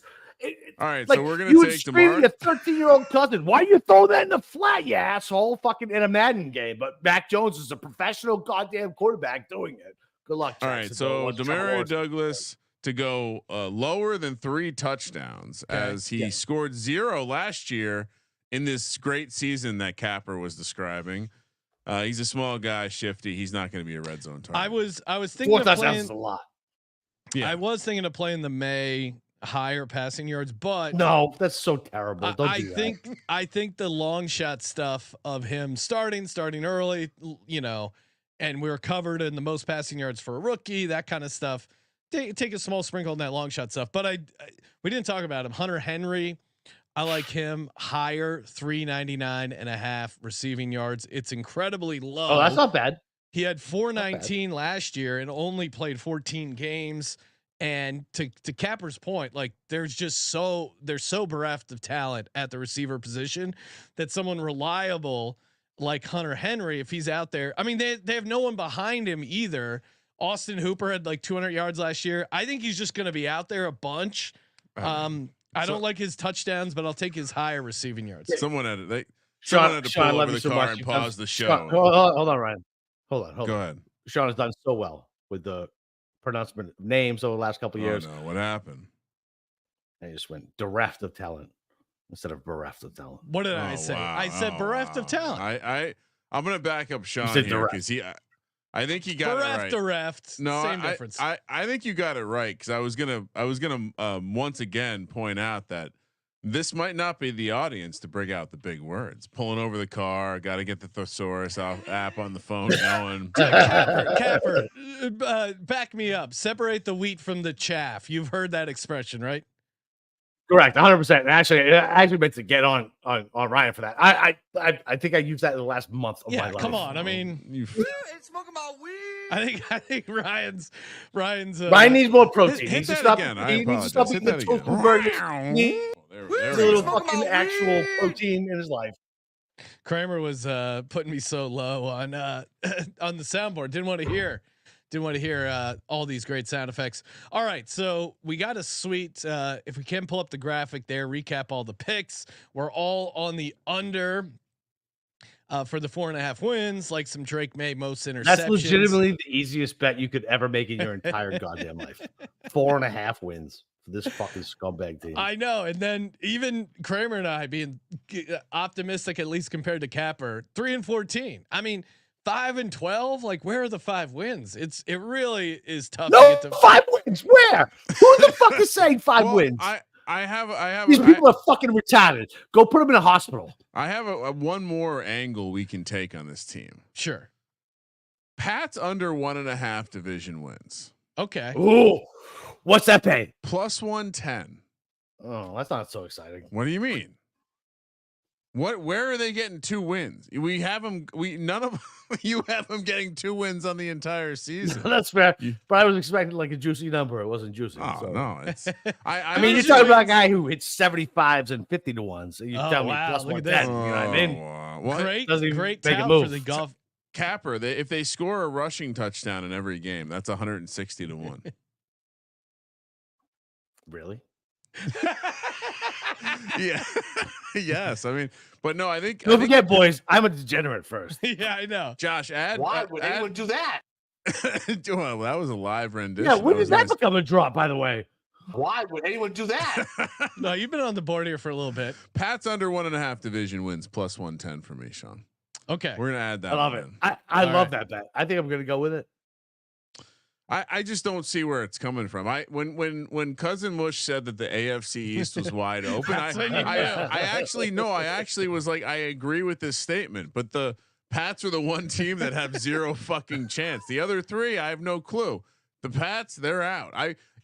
All right, like, so we're gonna you take your 13-year-old cousin. Why you throw that in the flat, you asshole? Fucking in a Madden game, but Mac Jones is a professional goddamn quarterback doing it. Good luck. All right, so Demario Douglas to go lower than 3 touchdowns as he scored 0 last year in this great season that Capper was describing. He's a small guy, shifty. He's not going to be a red zone target. I was thinking of playing a lot. Yeah. I was thinking of playing the May higher passing yards, but no, that's so terrible. I think the long shot stuff of him starting early, and we were covered in the most passing yards for a rookie, that kind of stuff. Take a small sprinkle on that long shot stuff, but we didn't talk about him. Hunter Henry, I like him higher, 399.5 receiving yards. It's incredibly low. Oh, that's not bad. He had 419 last year and only played 14 games. And to Capper's point, like they're so bereft of talent at the receiver position that someone reliable like Hunter Henry, if he's out there, I mean, they have no one behind him either. Austin Hooper had like 200 yards last year. I think he's just going to be out there a bunch. I don't like his touchdowns, but I'll take his higher receiving yards. Someone had to pull over the car and pause the show. Hold on, Ryan. Hold on. Go ahead. Sean has done so well with the pronouncement of names over the last couple of years. No, what happened? I just went bereft of talent instead of bereft of talent. What did I say? Wow. I said bereft of talent. I'm gonna back up Sean here because I think he got it right. Bereft. No, same difference. I think you got it right because I was gonna once again point out that this might not be the audience to bring out the big words. Pulling over the car, got to get the thesaurus app on the phone going. Capper, back me up. Separate the wheat from the chaff. You've heard that expression, right? Correct, 100%. Actually, I meant to get on Ryan for that. I think I used that in the last month of my life. Come on. I mean, smoking my weed. I think Ryan's. Ryan needs more protein. Hit that again. I apologize. Hit that again. There's a little fucking actual protein in his life. Kramer was putting me so low on the soundboard. Didn't want to hear all these great sound effects. All right, so we got a sweet. If we can pull up the graphic there, recap all the picks. We're all on the under for the 4.5 wins, like some Drake May most interceptions. That's legitimately the easiest bet you could ever make in your entire goddamn life. 4.5 wins. for this fucking scumbag team. I know. And then even Kramer and I being optimistic, at least compared to Capper, 3-14. I mean, 5-12. Like, where are the 5 wins? It really is tough No, to get to 5 wins. Where? Who the fuck is saying 5 Well, wins? I have These people are fucking retarded. Go put them in a hospital. I have a one more angle we can take on this team. Sure. Pat's under 1.5 division wins. Okay. Ooh, what's that pay? Plus 110. Oh, that's not so exciting. What do you mean? Where are they getting 2 wins? We have them. None of you have them getting 2 wins on the entire season. That's fair. But I was expecting like a juicy number. It wasn't juicy. Oh so. no, it's. I mean, you're talking about a guy who hits 75s and 50 to 1s. So you tell me plus look at 110. that. You know what I mean? What? Great, Doesn't even great make a tout move. for the golf. Capper, if they score a rushing touchdown in every game, that's 160 to 1. Really? Yeah. Yes. I mean, but no, I think. Don't forget, boys, I'm a degenerate first. Yeah, I know. Josh, Why would anyone do that? Well, that was a live rendition. Yeah, when did was that nice. become a drop, by the way? Why would anyone do that? No, you've been on the board here for a little bit. Pat's under 1.5 division wins plus 110 for me, Sean. Okay. We're gonna add that. I love one it. in. I All love right. that bet. I think I'm going to go with it. I just don't see where it's coming from. When Cousin Mush said that the AFC East was wide open, I That's when you know. actually was like, I agree with this statement, but the Pats are the one team that have zero fucking chance. The other 3, I have no clue. The Pats, they're out.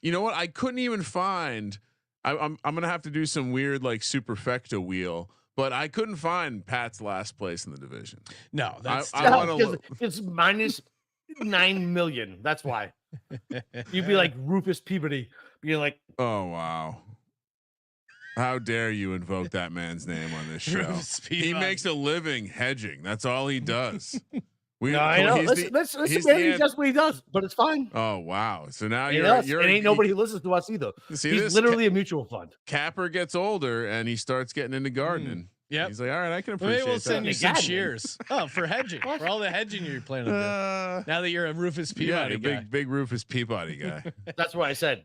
You know what? I couldn't even find. I'm gonna have to do some weird like superfecta wheel, but I couldn't find Pat's last place in the division. No, that's I wanna Because look. it's minus 9 million. That's why. You'd be like Rufus Peabody, being like, Oh wow. How dare you invoke that man's name on this show? Rufus He Peabody. makes a living hedging. That's all he does. no, I know. he's Listen, he's maybe the he does what he does, but it's fine. Oh wow. So now It ain't you're ain't nobody who listens to us either. See, He's this literally a mutual fund. Capper gets older and he starts getting into gardening. Yep. He's like, all right, I can Well, maybe appreciate we'll send that. you some Gardening. shears. Oh, for hedging. For all the hedging you're planning to do. Now that you're a Rufus Yeah, Peabody a guy. big Rufus Peabody guy. That's what I said.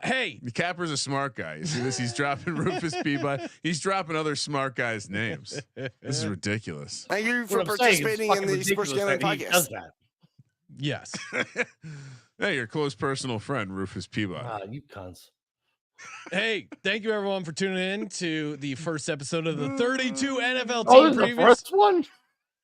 Hey, Capper's a smart guy. You see this? He's dropping Rufus Peabody. He's dropping other smart guys' names. This is ridiculous. Thank you for What I'm saying is participating fucking in the Sports ridiculous Gambling that he does Podcast. that. yes. Hey, your close personal friend, Rufus Peabody. You cunts. Hey, thank you everyone for tuning in to the first episode of the 32 NFL Oh, Team this is the Previews. first one?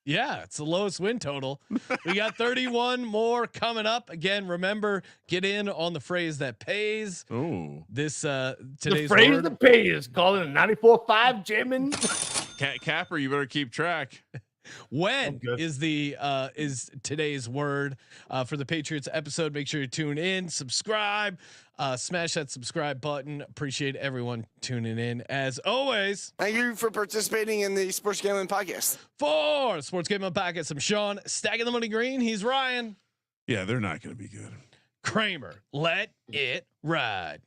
Yeah, it's the lowest win total. We got 31 more coming up. Again, remember, get in on the phrase that pays. Oh, This The today's phrase word. that pays. Call it a 94.5 jamming. Capper, you better keep track. When good. is the is today's word for the Patriots episode? Make sure you tune in, subscribe, smash that subscribe button. Appreciate everyone tuning in as always. Thank you for participating in the Sports Gambling Podcast. For Sports Game Podcast, I'm Sean, stacking the money green. He's Ryan Yeah, they're not going to be good. Kramer. Let it ride.